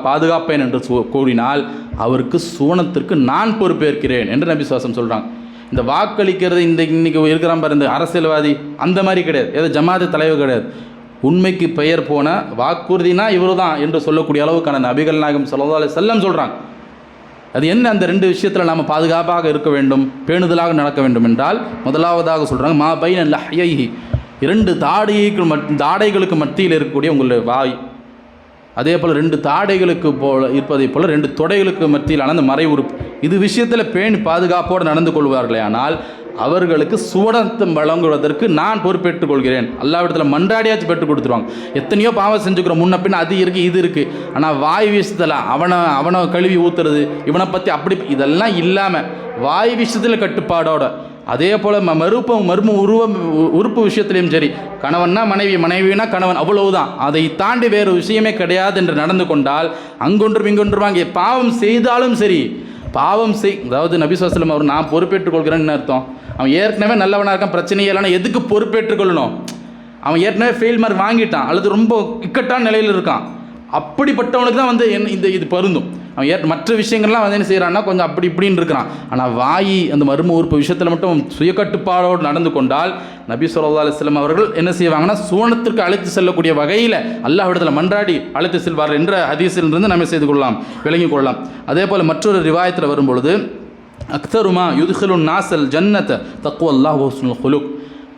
பாதுகாப்பேன் என்று கூறினால் அவருக்கு சுவனத்திற்கு நான் பொறுப்பேற்கிறேன் என்று நபி ஸல்லல்லாஹு சொல்கிறாங்க. இந்த வாக்களிக்கிறது இன்னைக்கு இருக்கிறான் பாரு இந்த அரசியல்வாதி அந்த மாதிரி கிடையாது, ஏதோ ஜமாத்து தலைவர் கிடையாது. உண்மைக்கு பெயர் போன வாக்குறுதினா இவர் தான் என்று சொல்லக்கூடிய அளவுக்கான நபிகள் நாயகம் ஸல்லல்லாஹு அலைஹி வஸல்லம் சொல்கிறாங்க. அது என்ன? அந்த 2 விஷயத்தில் நாம் பாதுகாப்பாக இருக்க வேண்டும், பேணுதலாக நடக்க வேண்டும் என்றால், முதலாவதாக சொல்கிறாங்க மா பைன லஹ்யஹி, 2 தாடைகளுக்கு மத்தியில் இருக்கக்கூடிய உங்களுடைய வாய், அதே போல் 2 தாடைகளுக்கு இருப்பதை போல் 2 தொடைகளுக்கு மத்தியிலான அந்த மறை உறுப்பு, இது விஷயத்தில் பேணி பாதுகாப்போடு நடந்து கொள்வார்களே ஆனால் அவர்களுக்கு சுவனத்தை வழங்குவதற்கு நான் பொறுப்பேற்றுக் கொள்கிறேன். அல்லாஹ்விடத்தில் மன்றாடியாச்சும் பெற்றுக் கொடுத்துருவாங்க. எத்தனையோ பாவம் செஞ்சுக்கிறோம், முன்ன பின்ன அது இருக்குது இது இருக்குது. ஆனால் வாய் விஷயத்தில் அவனை கழுவி ஊற்றுறது, இவனை பற்றி அப்படி இதெல்லாம் இல்லாமல் வாய் விஷயத்தில் கட்டுப்பாடோட அதே போல் மர்ம உறுப்பு விஷயத்திலையும் சரி, கணவன்னா மனைவி, மனைவினா கணவன், அவ்வளவுதான். அதை தாண்டி வேறு விஷயமே கிடையாது என்று நடந்து கொண்டால் அங்கொன்றும் இங்கொன்றும் வாங்கி பாவம் செய்தாலும் சரி, அதாவது நபி ஸல்லல்லாஹு அலைஹி வஸல்லம் அவர் நான் பொறுப்பேற்றுக் கொள்கிறேன்னு அர்த்தம். அவன் ஏற்கனவே நல்லவனாக இருக்கான், பிரச்சனையே இல்லைன்னா எதுக்கு பொறுப்பேற்றுக் கொள்ளணும்? அவன் ஏற்கனவே ஃபெயில் மார்க் வாங்கிட்டான் அல்லது ரொம்ப இக்கட்டான நிலையில் இருக்கான். அப்படிப்பட்டவனுக்கு தான் வந்து இது பொருந்தும். அவன் மற்ற விஷயங்கள்லாம் வந்து என்ன செய்கிறான்னா கொஞ்சம் அப்படி இப்படின்னு இருக்கிறான். ஆனால் வாய் அந்த மர்ம உறுப்பு விஷயத்தில் மட்டும் சுயக்கட்டுப்பாடோடு நடந்து கொண்டால் நபி ஸல்லல்லாஹு அலைஹி வஸல்லம் அவர்கள் என்ன செய்வாங்கன்னா சுவனத்திற்கு அழைத்து செல்லக்கூடிய வகையில் அல்லாஹ்விடத்தில் மன்றாடி அழைத்து செல்வார்கள் என்ற ஹதீஸிலிருந்து நம்ம செய்து கொள்ளலாம், விளங்கிக் கொள்ளலாம். அதே போல் மற்றொரு ரிவாயத்தில் வரும்பொழுது அக்தருமா யுத்ஹிலுன் நாஸல் ஜன்னத தக்வல்லாஹ் வ ஹுஸ்னுல் குலுக்,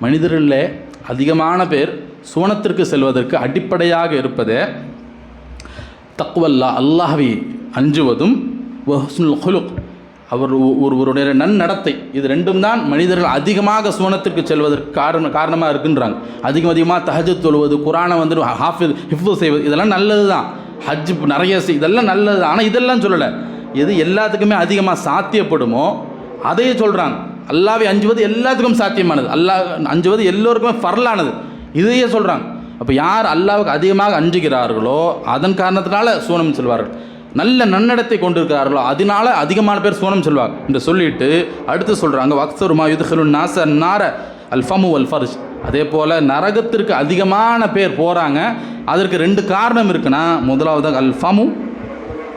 மனிதர்களில் அதிகமான பேர் சுவனத்திற்கு செல்வதற்கு அடிப்படையாக இருப்பது தக்வல்லா, அல்லாஹ்வை அஞ்சுவதும், வஹ்ஸ்னுல் குலுக், ஒருவருடைய நன்னடத்தை. இது ரெண்டும் தான் மனிதர்கள் அதிகமாக சுவனத்திற்கு செல்வதற்கு காரணமாக இருக்குன்றாங்க. அதிகமாக தஹஜ்ஜுத் தொழுவது, குரானை வந்து ஹிஃப்து செய்வது, இதெல்லாம் நல்லது தான். ஹஜ் நிறைய இதெல்லாம் நல்லது தான். ஆனால் இதெல்லாம் சொல்லலை. எது எல்லாத்துக்குமே அதிகமாக சாத்தியப்படுமோ அதையே சொல்கிறாங்க. அல்லாஹ்வை அஞ்சுவது எல்லாத்துக்கும் சாத்தியமானது, அல்லாஹ் அஞ்சுவது எல்லோருக்குமே ஃபர்லானது, இதையே சொல்கிறாங்க. அப்போ யார் அல்லாஹ்வுக்கு அதிகமாக அஞ்சுகிறார்களோ அதன் காரணத்தினால சூனம் செல்வார்கள். நல்ல நன்னடத்தை கொண்டிருக்கிறார்களோ அதனால அதிகமான பேர் சூனம் செல்வார் என்று சொல்லிட்டு அடுத்து சொல்கிறாங்க வக்ஸருமா யுத்ஹிலுன் நாஸ அன்னார அல் ஃபமு வல் ஃபர்ஜ். அதே போல் நரகத்திற்கு அதிகமான பேர் போகிறாங்க. அதற்கு 2 காரணம் இருக்குன்னா, முதலாவது அல் ஃபமு,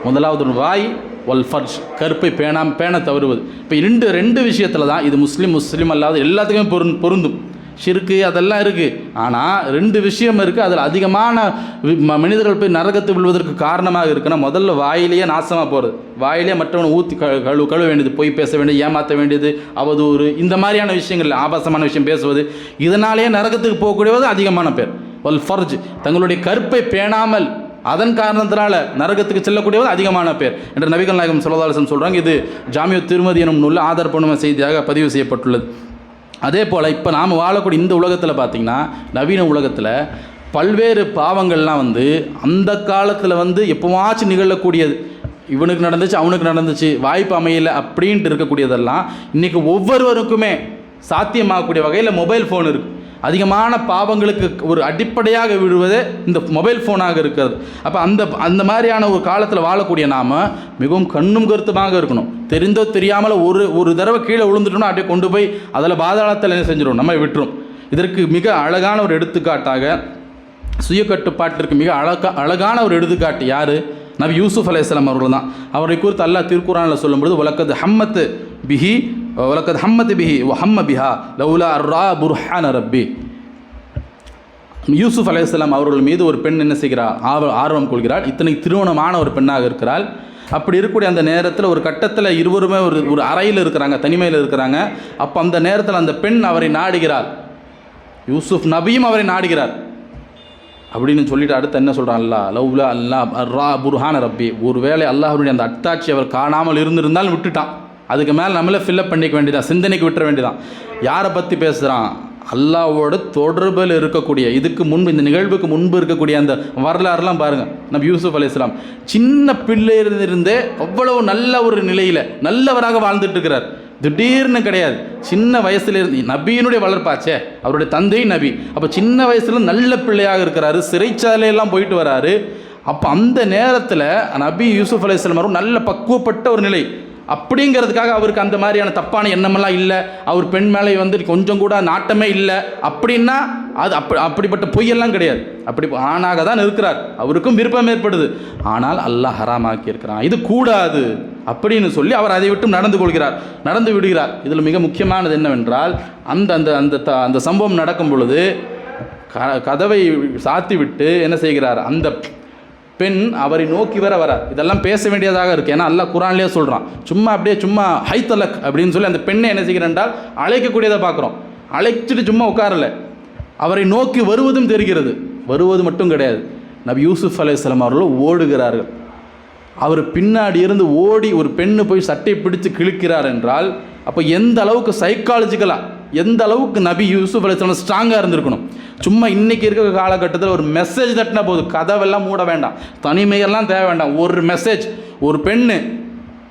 முதலாவது வாய், வல் ஃபர்ஜ் கருப்பை பேண தவறுவது. இப்போ ரெண்டு விஷயத்தில் தான் இது முஸ்லீம் அல்லாத எல்லாத்துக்குமே பொருந்தும். ஷிர்க்கு அதெல்லாம் இருக்குது. ஆனால் 2 விஷயம் இருக்குது. அதில் அதிகமான மனிதர்கள் போய் நரகத்தை விழுவதற்கு காரணமாக இருக்குன்னா, முதல்ல வாயிலேயே நாசமாக போகிறது, வாயிலே மற்றவனை ஊற்றி கழுவ வேண்டியது, பொய் பேச வேண்டியது, ஏமாற்ற வேண்டியது, அவதூறு, இந்த மாதிரியான விஷயங்கள், ஆபாசமான விஷயம் பேசுவது, இதனாலேயே நரகத்துக்கு போகக்கூடியது அதிகமான பேர். வல் ஃபர்ஜ் தங்களுடைய கற்பை பேணாமல் அதன் காரணத்தினால நரகத்துக்கு செல்லக்கூடியது அதிகமான பேர் என்று நபிகள் நாயகம் ஸல்லல்லாஹு அலைஹி வஸல்லம் சொல்கிறாங்க. இது ஜாமியு திருமதி எனும் நூலில் ஆதாரப்பூர்வ செய்தியாக பதிவு செய்யப்பட்டுள்ளது. அதே போல் இப்போ நாம் வாழக்கூடிய இந்த உலகத்தில் பார்த்திங்கன்னா, நவீன உலகத்தில் பல்வேறு பாவங்கள்லாம் வந்து அந்த காலத்தில் வந்து எப்போவாச்சும் நிகழக்கூடியது, இவனுக்கு நடந்துச்சு அவனுக்கு நடந்துச்சு, வாய்ப்பு அமையலை அப்படின்ட்டு இருக்கக்கூடியதெல்லாம் இன்றைக்கி ஒவ்வொருவருக்குமே சாத்தியமாகக்கூடிய வகையில் மொபைல் ஃபோன் இருக்குது. அதிகமான பாவங்களுக்கு ஒரு அடிப்படையாக விடுவதே இந்த மொபைல் ஃபோனாக இருக்கிறது. அப்போ அந்த மாதிரியான ஒரு காலத்தில் வாழக்கூடிய நாம் மிகவும் கண்ணும் கருத்துமாக இருக்கணும். தெரிந்தோ தெரியாமல் ஒரு தடவை கீழே விழுந்துட்டோம்னா அப்படியே கொண்டு போய் அதில் பாதாளத்தில் என்ன செஞ்சிடும், நம்ம விட்டுரும். இதற்கு மிக அழகான ஒரு எடுத்துக்காட்டாக, சுய கட்டுப்பாட்டிற்கு மிக அழகான ஒரு எடுத்துக்காட்டு யார்? நபி யூசுஃப் அலைஹிஸ்ஸலாம் அவர்கள் தான். அவரை குறித்து அல்லாஹ் திருக்குர்ஆனில் சொல்லும்பொழுது வலக்கத் ஹம்மத் பிஹி வ ஹம்ம பிஹா லவுலா அர்ரா புர்ஹான ரப்பி. யூசுஃப் அலைஹிஸ்ஸலாம் அவர்கள் மீது ஒரு பெண் என்ன செய்கிறார், ஆர்வம் கொள்கிறாள். இத்தனை திருமணமான ஒரு பெண்ணாக இருக்கிறாள். அப்படி இருக்கக்கூடிய அந்த நேரத்தில் ஒரு கட்டத்தில் இருவருமே ஒரு அறையில் இருக்கிறாங்க, தனிமையில் இருக்கிறாங்க. அப்போ அந்த நேரத்தில் அந்த பெண் அவரை நாடுகிறார், யூசுஃப் நபியும் அவரை நாடுகிறார் அப்படின்னு சொல்லிட்டு அடுத்து என்ன சொல்கிறான், லவ்லா அல்லாஹ் அர்ரா புர்ஹான ரப்பி, ஒரு வேளை அல்லாஹ்வுடைய அந்த அத்தாட்சி அவர் காணாமல் இருந்திருந்தால் விட்டுட்டான். அதுக்கு மேலே நம்மளே ஃபில்லப் பண்ணிக்க வேண்டியதான், சிந்தனைக்கு விட்டுற வேண்டியதான். யாரை பற்றி பேசுகிறான்? அல்லாஹ்வோட தொடர்பில் இருக்கக்கூடிய, இதுக்கு முன்பு இந்த நிகழ்வுக்கு முன்பு இருக்கக்கூடிய அந்த வரலாறுலாம் பாருங்கள். நபி யூசுஃப் அலைஹிஸ்ஸலாம் சின்ன பிள்ளையிலிருந்தே அவ்வளவு நல்ல ஒரு நிலையில் நல்லவராக வாழ்ந்துட்டு இருக்கிறார். திடீர்னு கிடையாது, சின்ன வயசுலேருந்து நபியினுடைய வளர்ப்பாச்சே, அவருடைய தந்தை நபி. அப்போ சின்ன வயசுல நல்ல பிள்ளையாக இருக்கிறாரு, சிறைச்சாலையெல்லாம் போயிட்டு வராரு. அப்போ அந்த நேரத்தில் நபி யூசுஃப் அலைஹிஸ்ஸலாம் அவரும் நல்ல பக்குவப்பட்ட ஒரு நிலை. அப்படிங்கிறதுக்காக அவருக்கு அந்த மாதிரியான தப்பான எண்ணமெல்லாம் இல்லை, அவர் பெண் மேலே வந்து கொஞ்சம் கூட நாட்டமே இல்லை அப்படின்னா அது அப்படிப்பட்ட பொய்யெல்லாம் கிடையாது. அப்படி ஆணாக தான் இருக்கிறார், அவருக்கும் விருப்பம் ஏற்படுது. ஆனால் அல்லாஹ் ஹராமாக்கி இருக்கிறான், இது கூடாது அப்படின்னு சொல்லி அவர் அதை விட்டு நடந்து விடுகிறார். இதில் மிக முக்கியமானது என்னவென்றால், அந்த அந்த அந்த அந்த சம்பவம் நடக்கும் பொழுது கதவை சாத்தி விட்டு என்ன செய்கிறார், அந்த பெண் அவரை நோக்கி வரார். இதெல்லாம் பேச வேண்டியதாக இருக்குது. ஏன்னா அல்லாஹ் குர்ஆன்லேயே சொல்கிறான், சும்மா ஹைத்தலக் அப்படின்னு சொல்லி அந்த பெண்ணை என்ன செய்கிறார் என்றால் அழைக்கக்கூடியதை பார்க்குறோம். அழைச்சிட்டு சும்மா உட்காரல, அவரை நோக்கி வருவதும் தெரிகிறது. வருவது மட்டும் கிடையாது, நபி யூசுஃப் அலைஹிஸ்ஸலாம் அவர்கள் ஓடுகிறார்கள். அவர் பின்னாடி இருந்து ஓடி ஒரு பெண்ணு போய் சட்டை பிடித்து கிழிக்கிறார் என்றால், அப்போ எந்த அளவுக்கு சைக்காலஜிக்கலாக, எந்த அளவுக்கு நபி யூசுஃப் அலைஹிஸ்ஸலாம் ஸ்ட்ராங்காக இருந்திருக்கணும். சும்மா இன்றைக்கி இருக்கிற காலகட்டத்தில் ஒரு மெசேஜ் தட்டினா போதும், கதவெல்லாம் மூட வேண்டாம், தனிமையெல்லாம் தேவை வேண்டாம். ஒரு மெசேஜ், ஒரு பெண்ணு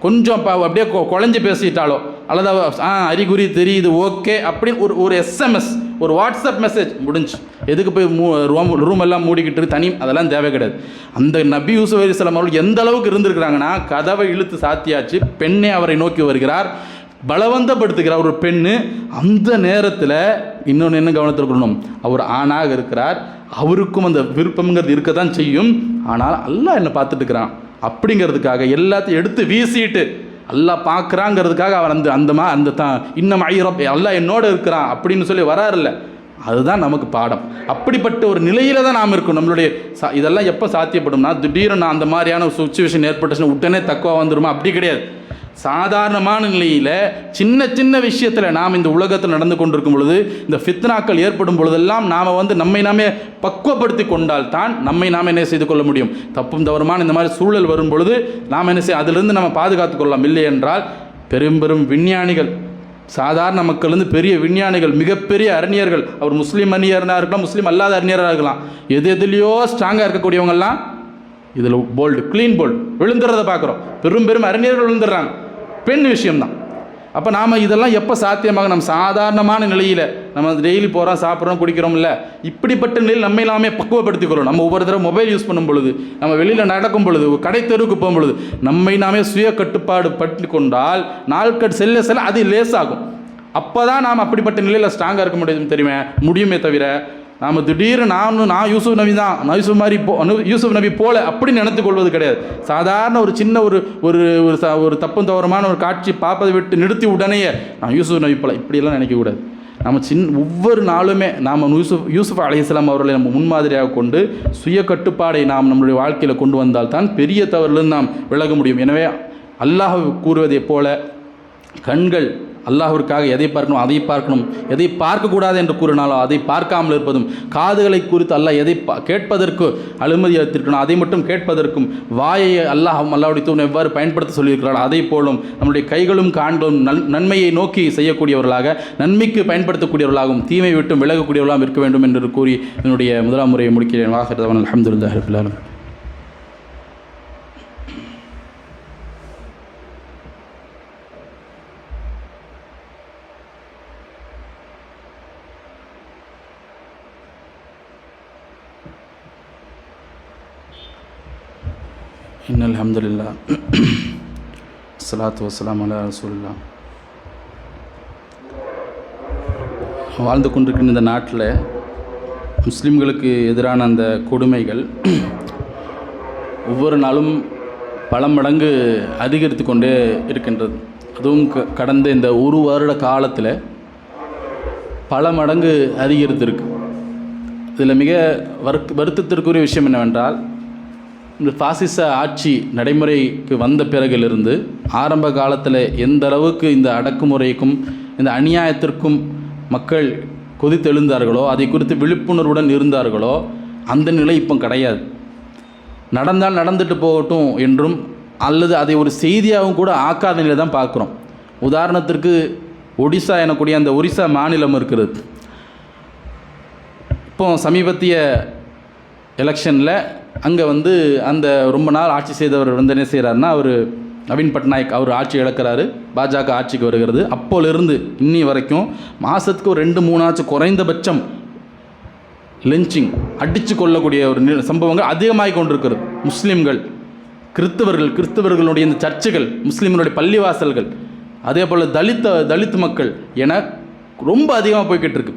கொஞ்சம் அப்படியே குழஞ்சி பேசிட்டாலோ, அல்லது அறிகுறி தெரியுது ஓகே அப்படின்னு ஒரு எஸ்எம்எஸ், ஒரு வாட்ஸ்அப் மெசேஜ் முடிஞ்சு. எதுக்கு போய் ரூம் எல்லாம் மூடிக்கிட்டு தனி, அதெல்லாம் தேவை கிடையாது. அந்த நபி யூசுப் அலைஹிஸ்ஸலாம் அவர்கள் எந்த அளவுக்கு இருந்திருக்கிறாங்கன்னா, கதவை இழுத்து சாத்தியாச்சு, பெண்ணே அவரை நோக்கி வருகிறார், பலவந்தப்படுத்துகிறார் ஒரு பெண்ணு. அந்த நேரத்தில் இன்னொன்று என்ன கவனத்தில் இருக்கணும், அவர் ஆணாக இருக்கிறார், அவருக்கும் அந்த விருப்பங்கிறது இருக்க தான் செய்யும். ஆனால் அல்லாஹ் என்ன பார்த்துட்டு இருக்கிறான் அப்படிங்கிறதுக்காக எல்லாத்தையும் எடுத்து வீசிட்டு அல்லாஹ் பார்க்குறாங்கிறதுக்காக அவர் அந்த இன்னும் ஐரப் அல்லாஹ் என்னோட இருக்கிறான் அப்படின்னு சொல்லி வராருல்ல, அதுதான் நமக்கு பாடம். அப்படிப்பட்ட ஒரு நிலையில தான் நாம் இருக்கணும். நம்மளுடைய இதெல்லாம் எப்போ சாத்தியப்படும்னா, திடீர்னு அந்த மாதிரியான சுச்சுவேஷன் ஏற்பட்டுச்சுன்னா உடனே தக்குவா வந்துருமா? அப்படி கிடையாது. சாதாரணமான நிலையில் சின்ன சின்ன விஷயத்தில் நாம் இந்த உலகத்தில் நடந்து கொண்டிருக்கும் பொழுது, இந்த ஃபித்னாக்கள் ஏற்படும் பொழுதெல்லாம் நாம் நம்மை நாமே பக்குவப்படுத்தி கொண்டால் தான் நம்மை நாம் என்ன செய்து கொள்ள முடியும். தப்பும் தவறுமான இந்த மாதிரி சூழல் வரும் பொழுது நாம் என்ன செய்ய, அதிலிருந்து நம்ம பாதுகாத்து கொள்ளலாம். இல்லை என்றால் பெரும் பெரும் விஞ்ஞானிகள், சாதாரண மக்கள் பெரிய விஞ்ஞானிகள், மிகப்பெரிய அறிஞர்கள், அவர் முஸ்லீம் அறிஞராக இருக்கலாம், முஸ்லீம் அல்லாத அறிஞராக இருக்கலாம், எதுலையோ ஸ்ட்ராங்காக இருக்கக்கூடியவங்கெல்லாம் இதில் போல்டு க்ளீன் போல்டு விழுந்துறதை பார்க்குறோம். பெரும் பெரும் அறிஞர்கள் விழுந்துடுறாங்க. பெண் விஷயம்தான். அப்போ நாம் இதெல்லாம் எப்போ சாத்தியமாக, நம்ம சாதாரணமான நிலையில் நம்ம டெய்லி போகிறோம், சாப்பிட்றோம், குடிக்கிறோம் இல்லை, இப்படிப்பட்ட நிலையில் நம்மை நாமே பக்குவப்படுத்திக் கொள்ளும். நம்ம ஒவ்வொரு தடவை மொபைல் யூஸ் பண்ணும் பொழுது, நம்ம வெளியில் நடக்கும் பொழுது, கடை தெருவுக்கு போகும் பொழுது நம்மை நாமே சுய கட்டுப்பாடு பட்டு கொண்டால் நாட்கள் செல்ல செல்ல அது லேசாகும். அப்போ தான் நாம் அப்படிப்பட்ட நிலையில் ஸ்ட்ராங்காக இருக்க முடியும் முடியுமே தவிர நாம் திடீர்னு நான் யூசுப் நபி தான், நான் யூசுப் நபி போல அப்படி நினைத்து கொள்வது கிடையாது. சாதாரண ஒரு சின்ன ஒரு தப்பும் தவறுமான ஒரு காட்சி பார்ப்பதை விட்டு நிறுத்தி உடனேயே நான் யூசுப் நபி போல இப்படியெல்லாம் நினைக்கக்கூடாது. நம்ம ஒவ்வொரு நாளுமே நாம் யூசுப் அலைஹிஸ்ஸலாம் அவர்களை நம்ம முன்மாதிரியாக கொண்டு சுய கட்டுப்பாடை நாம் நம்மளுடைய வாழ்க்கையில் கொண்டு வந்தால் தான் பெரிய தவறிலிருந்து நாம் விலக முடியும். எனவே அல்லாஹ் கூறுவதைப் போல கண்கள் அல்லாஹ்விற்காக எதை பார்க்கணும் அதை பார்க்கணும், எதை பார்க்கக்கூடாது என்று கூறினாலோ அதை பார்க்காமல் இருப்பதும், காதுகளை குறித்து அல்லாஹ் எதை கேட்பதற்கு அனுமதி அளித்திருக்கணும் அதை மட்டும் கேட்பதற்கும், வாயை அல்லாஹ்வுடைய தூதர் எவ்வாறு பயன்படுத்த சொல்லியிருக்கிறார்கள் அதை போலும் நம்முடைய கைகளும் காண்களும் நன்மையை நோக்கி செய்யக்கூடியவர்களாக, நன்மைக்கு பயன்படுத்தக்கூடியவர்களாகவும், தீமை விட்டு விலகக்கூடியவர்களாகவும் இருக்க வேண்டும் என்று கூறி என்னுடைய முதலாம் முறையை முடிக்கிறேன். வாஹிர் அல்ஹம்துலில்லாஹி ரப்பில் ஆலமீன். இன்னல் ஹம்துலில்லாஹ் ஸலாத்து வஸ்ஸலாமு அலா ரசூலில்லாஹ். வாழ்ந்து கொண்டிருக்கின்ற இந்த நாட்டில் முஸ்லீம்களுக்கு எதிரான அந்த கொடுமைகள் ஒவ்வொரு நாளும் பல மடங்கு அதிகரித்து கொண்டே இருக்கின்றது. அதுவும் கடந்த இந்த ஒரு வருட காலத்தில் பல மடங்கு அதிகரித்திருக்கு. இதில் மிக வருத்தத்திற்குரிய விஷயம் என்னவென்றால், இந்த பாசிச ஆட்சி நடைமுறைக்கு வந்த பிறகிலிருந்து ஆரம்ப காலத்தில் எந்த அளவுக்கு இந்த அடக்குமுறைக்கும் இந்த அநியாயத்திற்கும் மக்கள் கொதித்தெழுந்தார்களோ, அதை குறித்து விழிப்புணர்வுடன் இருந்தார்களோ, அந்த நிலை இப்போ கிடையாது. நடந்தால் நடந்துட்டு போகட்டும் என்றும், அல்லது அதை ஒரு செய்தியாகவும் கூட ஆக்காத நிலையை தான் பார்க்குறோம். உதாரணத்திற்கு ஒடிசா எனக்கூடிய அந்த ஒரிசா மாநிலம் இருக்கிறது. இப்போ சமீபத்திய எலெக்ஷனில் அங்கே அந்த ரொம்ப நாள் ஆட்சி செய்தவர் என்ன செய்கிறாருன்னா, அவர் நவீன் பட்நாயக் அவர் ஆட்சி இழக்கிறாரு, பாஜக ஆட்சிக்கு வருகிறது. அப்போலிருந்து இன்னி வரைக்கும் மாதத்துக்கு ஒரு 2-3 ஆச்சு குறைந்தபட்சம் லென்ச்சிங் அடித்து கொள்ளக்கூடிய ஒரு சம்பவங்கள் அதிகமாகி கொண்டிருக்கிறது. முஸ்லீம்கள், கிறிஸ்தவர்களுடைய இந்த சர்ச்சுகள், முஸ்லீம்களுடைய பள்ளிவாசல்கள், அதே போல் தலித் மக்கள் என ரொம்ப அதிகமாக போய்கிட்டு இருக்கு.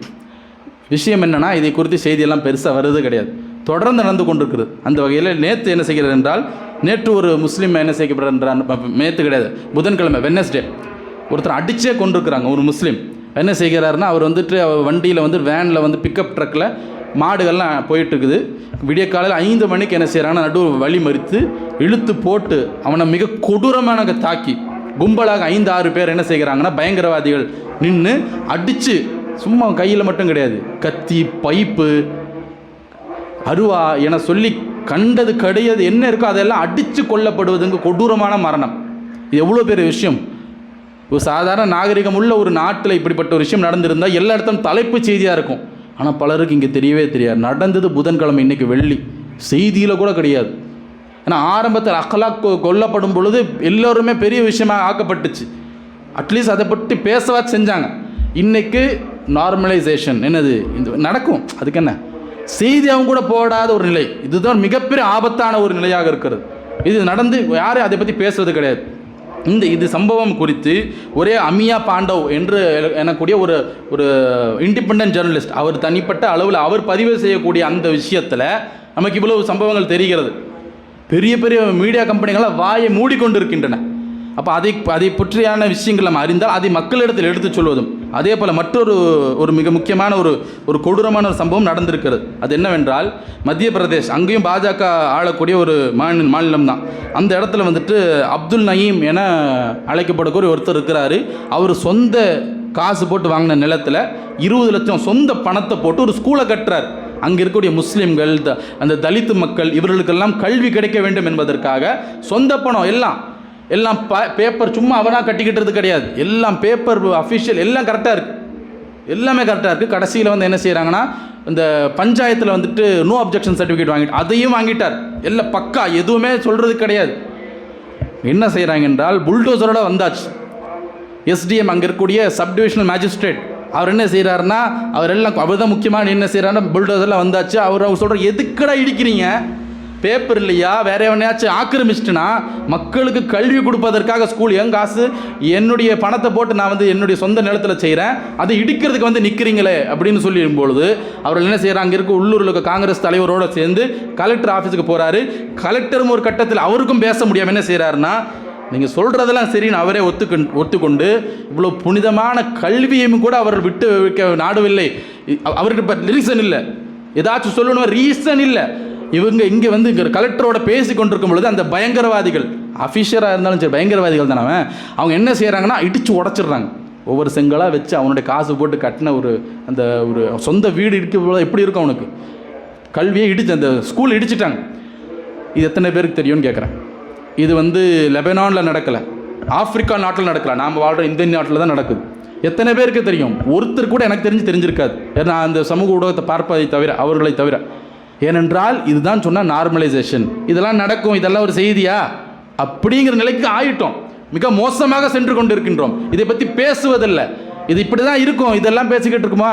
விஷயம் என்னென்னா, இதை குறித்து செய்தியெல்லாம் பெருசாக வருது கிடையாது, தொடர்ந்து நடந்து கொண்டிருக்கிறது. அந்த வகையில் நேற்று என்ன செய்கிறது என்றால், நேற்று ஒரு முஸ்லீம் என்ன செய்யப்படுறார், நேற்று கிடையாது, புதன்கிழமை வெட்னஸ்டே ஒருத்தர் அடித்தே கொண்டிருக்கிறாங்க. ஒரு முஸ்லீம் என்ன செய்கிறாருன்னா, அவர் வண்டியில் வேனில் பிக்கப் ட்ரக்கில் மாடுகள்லாம் போயிட்டுருக்குது. விடிய காலையில் 5 மணிக்கு என்ன செய்கிறாங்கன்னா, நடு வழி மறித்து இழுத்து போட்டு அவனை மிக கொடூரமான தாக்கி, கும்பலாக 5-6 பேர் என்ன செய்கிறாங்கன்னா, பயங்கரவாதிகள் நின்று அடித்து, சும்மா கையில் மட்டும் கிடையாது, கத்தி, பைப்பு, அருவா என சொல்லி கண்டது கிடையாது என்ன இருக்கோ அதெல்லாம் அடித்து கொல்லப்படுவதுங்க கொடூரமான மரணம். இது எவ்வளோ பெரிய விஷயம். ஒரு சாதாரண நாகரிகம் உள்ள ஒரு நாட்டில் இப்படிப்பட்ட ஒரு விஷயம் நடந்திருந்தால் எல்லா இடத்தும் தலைப்பு செய்தியாக இருக்கும். ஆனால் பலருக்கு இங்கே தெரியவே தெரியாது. நடந்தது புதன்கிழமை, இன்றைக்கி வெள்ளி, செய்தியில் கூட கிடையாது. ஏன்னா ஆரம்பத்தில் அகலாக் கொல்லப்படும் பொழுது எல்லோருமே பெரிய விஷயமாக ஆக்கப்பட்டுச்சு. அட்லீஸ்ட் அதை பற்றி பேசவா செஞ்சாங்க. இன்றைக்கு நார்மலைசேஷன் என்னது இந்த நடக்கும், அதுக்கு என்ன செய்தியாகவும் கூட போடாத ஒரு நிலை, இதுதான் மிகப்பெரிய ஆபத்தான ஒரு நிலையாக இருக்கிறது. இது நடந்து யாரும் அதை பற்றி பேசுறது கிடையாது. இது சம்பவம் குறித்து ஒரே அமியா பாண்டவ் என்று எனக்கூடிய ஒரு இண்டிபெண்டன்ட் ஜேர்னலிஸ்ட், அவர் தனிப்பட்ட அளவில் அவர் பதிவு செய்யக்கூடிய அந்த விஷயத்தில் நமக்கு இவ்வளவு சம்பவங்கள் தெரிகிறது. பெரிய பெரிய மீடியா கம்பெனிகளாக வாயை மூடிக்கொண்டு இருக்கின்றன. அப்போ அதை பற்றியான விஷயங்கள் நம்ம அறிந்தால் அதை மக்களிடத்தில் எடுத்து சொல்வதும், அதே போல் மற்றொரு மிக முக்கியமான ஒரு கொடூரமான ஒரு சம்பவம் நடந்திருக்கிறது. அது என்னவென்றால், மத்திய பிரதேஷ், அங்கேயும் பாஜக ஆளக்கூடிய ஒரு மாநிலம் தான். அந்த இடத்துல வந்துட்டு அப்துல் நயீம் என அழைக்கப்படக்கூடிய ஒருத்தர் இருக்கிறாரு. அவர் சொந்த காசு போட்டு வாங்கின நிலத்தில் 20 லட்சம் சொந்த பணத்தை போட்டு ஒரு ஸ்கூலை கட்டுறார். அங்கே இருக்கக்கூடிய முஸ்லீம்கள், அந்த தலித்து மக்கள், இவர்களுக்கெல்லாம் கல்வி கிடைக்க வேண்டும் என்பதற்காக சொந்த பணம் எல்லாம் பேப்பர் சும்மா அவனாக கட்டிக்கிட்டது கிடையாது, எல்லாம் பேப்பர் அஃபிஷியல் எல்லாம் கரெக்டாக இருக்குது, எல்லாமே கரெக்டாக இருக்குது. கடைசியில் வந்து என்ன செய்கிறாங்கன்னா, இந்த பஞ்சாயத்தில் வந்துட்டு நோ அப்ஜெக்ஷன் சர்டிஃபிகேட் வாங்கிட்டு அதையும் வாங்கிட்டார். எல்லாம் பக்கா, எதுவுமே சொல்கிறது கிடையாது. என்ன செய்கிறாங்க என்றால், புல்டோசரோட வந்தாச்சு. எஸ்டிஎம் அங்கே இருக்கக்கூடிய சப்டிவிஷனல் மேஜிஸ்ட்ரேட் அவர் என்ன செய்கிறாருன்னா, அவர் தான் முக்கியமான என்ன செய்கிறாருன்னா, புல்டோசரில் வந்தாச்சு. அவர் சொல்கிற, எதுக்கடா இடிக்கிறீங்க, பேப்பர் இல்லையா, வேற எவனையாச்சும் ஆக்கிரமிச்சிட்டுனா மக்களுக்கு கல்வி கொடுப்பதற்காக ஸ்கூல் என் காசு என்னுடைய பணத்தை போட்டு நான் வந்து என்னுடைய சொந்த நிலத்தில் செய்கிறேன், அதை இடிக்கிறதுக்கு வந்து நிற்கிறீங்களே அப்படின்னு சொல்லிடும் பொழுது அவர்கள் என்ன செய்கிறாங்க, அங்கே இருக்க உள்ளூரில் இருக்க காங்கிரஸ் தலைவரோடு சேர்ந்து கலெக்டர் ஆஃபீஸுக்கு போகிறாரு. கலெக்டரும் ஒரு கட்டத்தில் அவருக்கும் பேச முடியாமல் என்ன செய்கிறாருன்னா, நீங்கள் சொல்கிறதெல்லாம் சரின்னு அவரே ஒத்துக்கொண்டு இவ்வளோ புனிதமான கல்வியையும் கூட அவர்கள் விட்டு வைக்க நாடவில்லை. அவருக்கு இப்போ ரீசன் இல்லை, ஏதாச்சும் சொல்லணும், ரீசன் இல்லை. இவங்க இங்கே வந்து கலெக்டரோட பேசி கொண்டிருக்கும் பொழுது அந்த பயங்கரவாதிகள், அஃபிஷியராக இருந்தாலும் சரி பயங்கரவாதிகள் தானே, அவங்க என்ன செய்கிறாங்கன்னா இடித்து உடச்சிடுறாங்க. ஒவ்வொரு செங்கலாக வச்சு அவனுடைய காசு போட்டு கட்டின ஒரு சொந்த வீடு இடிக்க எப்படி இருக்கும் அவனுக்கு, கல்வியை இடிச்சு அந்த ஸ்கூல் இடிச்சிட்டாங்க. இது எத்தனை பேருக்கு தெரியும்னு கேட்குறேன். இது வந்து லெபனானில் நடக்கலை, ஆப்பிரிக்கா நாட்டில் நடக்கலை, நாம் வாழ்கிற இந்திய நாட்டில் தான் நடக்குது. எத்தனை பேருக்கு தெரியும்? ஒருத்தர் கூட எனக்கு தெரிஞ்சிருக்காது, ஏன்னா அந்த சமூக ஊடகத்தை பார்ப்பதை தவிர, அவர்களை தவிர. ஏனென்றால் இதுதான் சொன்னால் நார்மலைசேஷன், இதெல்லாம் நடக்கும், இதெல்லாம் ஒரு செய்தியா அப்படிங்கிற நிலைக்கு ஆயிட்டோம். மிக மோசமாக சென்று கொண்டு இருக்கின்றோம். இதை பற்றி பேசுவதில்லை. இது இப்படி தான் இருக்கும், இதெல்லாம் பேசிக்கிட்டு இருக்குமா?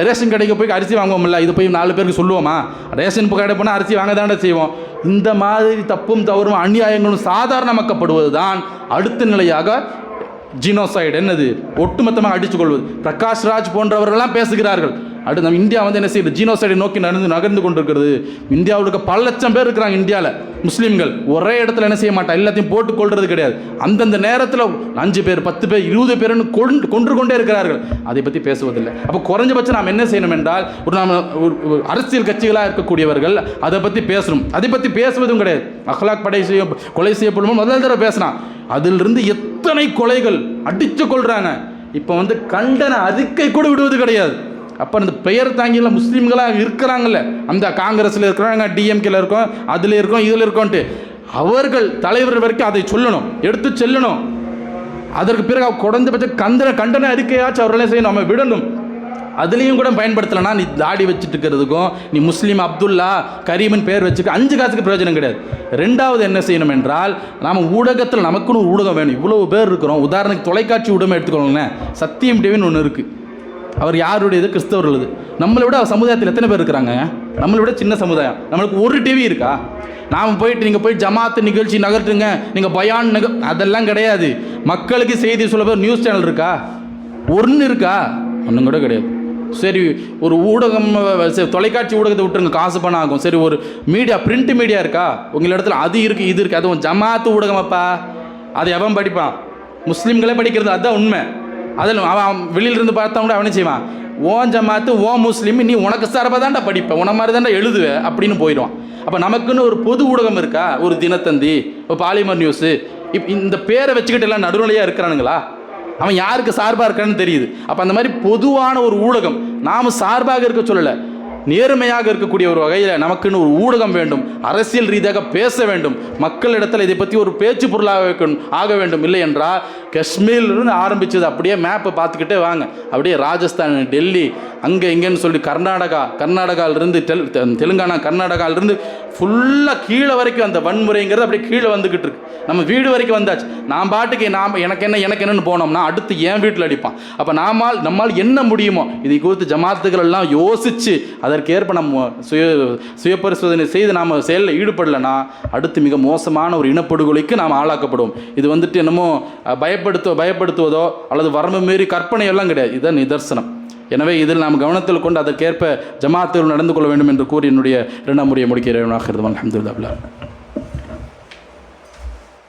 ரேஷன் கடைக்கு போய் அரிசி வாங்குவோம்ல, இது போய் 4 பேருக்கு சொல்லுவோமா? ரேஷன் கடை போனால் அரிசி வாங்க தானே செய்வோம். இந்த மாதிரி தப்பும் தவறும் அநியாயங்களும் சாதாரணமாக்கப்படுவது தான் அடுத்த நிலையாக ஜீனோசைடு, என்னது ஒட்டுமொத்தமாக அடித்துக்கொள்வது. பிரகாஷ் ராஜ் போன்றவர்கள்லாம் பேசுகிறார்கள். அடுத்து நம்ம இந்தியா வந்து என்ன செய்யுது, ஜீனோசைடை நோக்கி நகர்ந்து கொண்டிருக்கிறது. இந்தியாவுக்கு பல லட்சம் பேர் இருக்கிறாங்க இந்தியாவில் முஸ்லீம்கள். ஒரே இடத்துல என்ன செய்ய மாட்டா, எல்லாத்தையும் போட்டு கொள்வது கிடையாது. அந்தந்த நேரத்தில் 5 பேர் 10 பேர் 20 பேர்னு கொன்று கொண்டே இருக்கிறார்கள். அதை பற்றி பேசுவதில்லை. அப்போ குறைஞ்சபட்சம் நாம் என்ன செய்யணும் என்றால், ஒரு அரசியல் கட்சிகளாக இருக்கக்கூடியவர்கள் அதை பற்றி பேசணும். அதை பற்றி பேசுவதும் கிடையாது. அஹ்லாக் கொலை செய்யப்படும் முதல் தடவை பேசினான், அதிலிருந்து எத்தனை கொலைகள் அடித்து கொள்கிறாங்க. இப்போ வந்து கண்டன அறிக்கை கூட விடுவது கிடையாது. அப்போ அந்த பெயர் தாங்கியில் முஸ்லீம்களாக இருக்கிறாங்கல்ல, அந்த காங்கிரஸில் இருக்கிறாங்க, டிஎம்கேல இருக்கோம், அதில் இருக்கோம், இதில் இருக்கோன்ட்டு அவர்கள் தலைவர் வரைக்கும் அதை சொல்லணும், எடுத்து செல்லணும். அதற்கு பிறகு குறைந்தபட்ச கண்டன அறிக்கையாச்சும் அவர்களே செய்யணும், நம்ம விடணும். அதுலேயும் கூட பயன்படுத்தலைன்னா, நீ தாடி வச்சுட்டு இருக்கிறதுக்கும், நீ முஸ்லீம் அப்துல்லா கரீமன் பேர் வச்சுக்க 5 காசுக்கு பிரயோஜனம் கிடையாது. ரெண்டாவது என்ன செய்யணும் என்றால், நாம் ஊடகத்தில் நமக்குன்னு ஒரு ஊடகம் வேணும். இவ்வளவு பேர் இருக்கிறோம். உதாரணத்துக்கு தொலைக்காட்சி ஊடகம் எடுத்துக்கோங்களேன், சத்தியம் டிவின்னு ஒன்று இருக்குது. அவர் யாருடையது? கிறிஸ்தவர்களது. நம்மளை விட சமுதாயத்தில் எத்தனை பேர் இருக்கிறாங்க? நம்மளை விட சின்ன சமுதாயம். நம்மளுக்கு ஒரு டிவி இருக்கா? நாம் போயிட்டு நீங்கள் போய் ஜமாத்து நிகழ்ச்சி நகர்த்துங்க, நீங்கள் பயான் அதெல்லாம் கிடையாது. மக்களுக்கு செய்தி சொல்ல பேர் நியூஸ் சேனல் இருக்கா? ஒன்று இருக்கா? ஒன்றும் கூட கிடையாது. சரி, ஒரு ஊடகம், தொலைக்காட்சி ஊடகத்தை விட்டுருங்க, காசு பணம் ஆகும். சரி, ஒரு மீடியா, பிரிண்ட் மீடியா இருக்கா உங்கள் இடத்துல? அது இருக்குது, இது இருக்குது. அதுவும் ஜமாத்து ஊடகம் அப்பா, அது எவன் படிப்பான்? முஸ்லீம்களே படிக்கிறது, அதுதான் உண்மை. அதில் அவன் வெளியிலிருந்து பார்த்தா கூட அவனே செய்வான், ஓன் ஜமாத்து ஓன் முஸ்லீம், நீ உனக்கு சார்பாக தான்டா படிப்பேன், உன மாதிரி தான்டா எழுதுவேன் அப்படின்னு போயிடுவான். அப்போ நமக்குன்னு ஒரு பொது ஊடகம் இருக்கா? ஒரு தினத்தந்தி, ஒரு பாலிமர் நியூஸு, இந்த பேரை வச்சுக்கிட்டு எல்லாம் நடுநிலையாக இருக்கிறானுங்களா? அவன் யாருக்கு சார்பாக இருக்கான்னு தெரியுது. அப்போ அந்த மாதிரி பொதுவான ஒரு ஊடகம், நாம் சார்பாக இருக்க சொல்லலை, நேர்மையாக இருக்கக்கூடிய ஒரு வகையில் நமக்குன்னு ஒரு ஊடகம் வேண்டும். அரசியல் ரீதியாக பேச வேண்டும். மக்களிடத்தில் இதை பற்றி ஒரு பேச்சு பொருளாக ஆக வேண்டும். இல்லை என்றால் காஷ்மீர்லேருந்து ஆரம்பித்தது. அப்படியே மேப்பை பார்த்துக்கிட்டே வாங்க, அப்படியே ராஜஸ்தான், டெல்லி, அங்கே இங்கேன்னு சொல்லி கர்நாடகாவிலிருந்து தெலுங்கானா, கர்நாடகாவிலிருந்து ஃபுல்லாக கீழே வரைக்கும் அந்த வன்முறைங்கிறது அப்படியே கீழே வந்துக்கிட்டு இருக்கு. நம்ம வீடு வரைக்கும் வந்தாச்சு. நான் பாட்டுக்கு எனக்கு என்னன்னு போனோம்னா அடுத்து என் வீட்டில் அடிப்பான். அப்போ நம்மால் என்ன முடியுமோ இதை குறித்து ஜமாத்துகள் எல்லாம் யோசித்து அதற்கேற்ப நம்ம சுய பரிசோதனை செய்து நாம் செயலில் ஈடுபடலைன்னா அடுத்து மிக மோசமான ஒரு இனப்படுகொலைக்கு நாம் ஆளாக்கப்படுவோம். இது வந்துட்டு என்னமோ பயப்படுத்துவதோ அல்லது வரம்பு மீறி கற்பனையெல்லாம் கிடையாது, இதுதான் நிதர்சனம். எனவே இதில் நாம் கவனத்தில் கொண்டு அதற்கேற்ப ஜமாத்துகள் நடந்து கொள்ள வேண்டும் என்று கூறி என்னுடைய 2 முறையை முடிக்கிறேன். அல்ஹம்துலில்லாஹ்.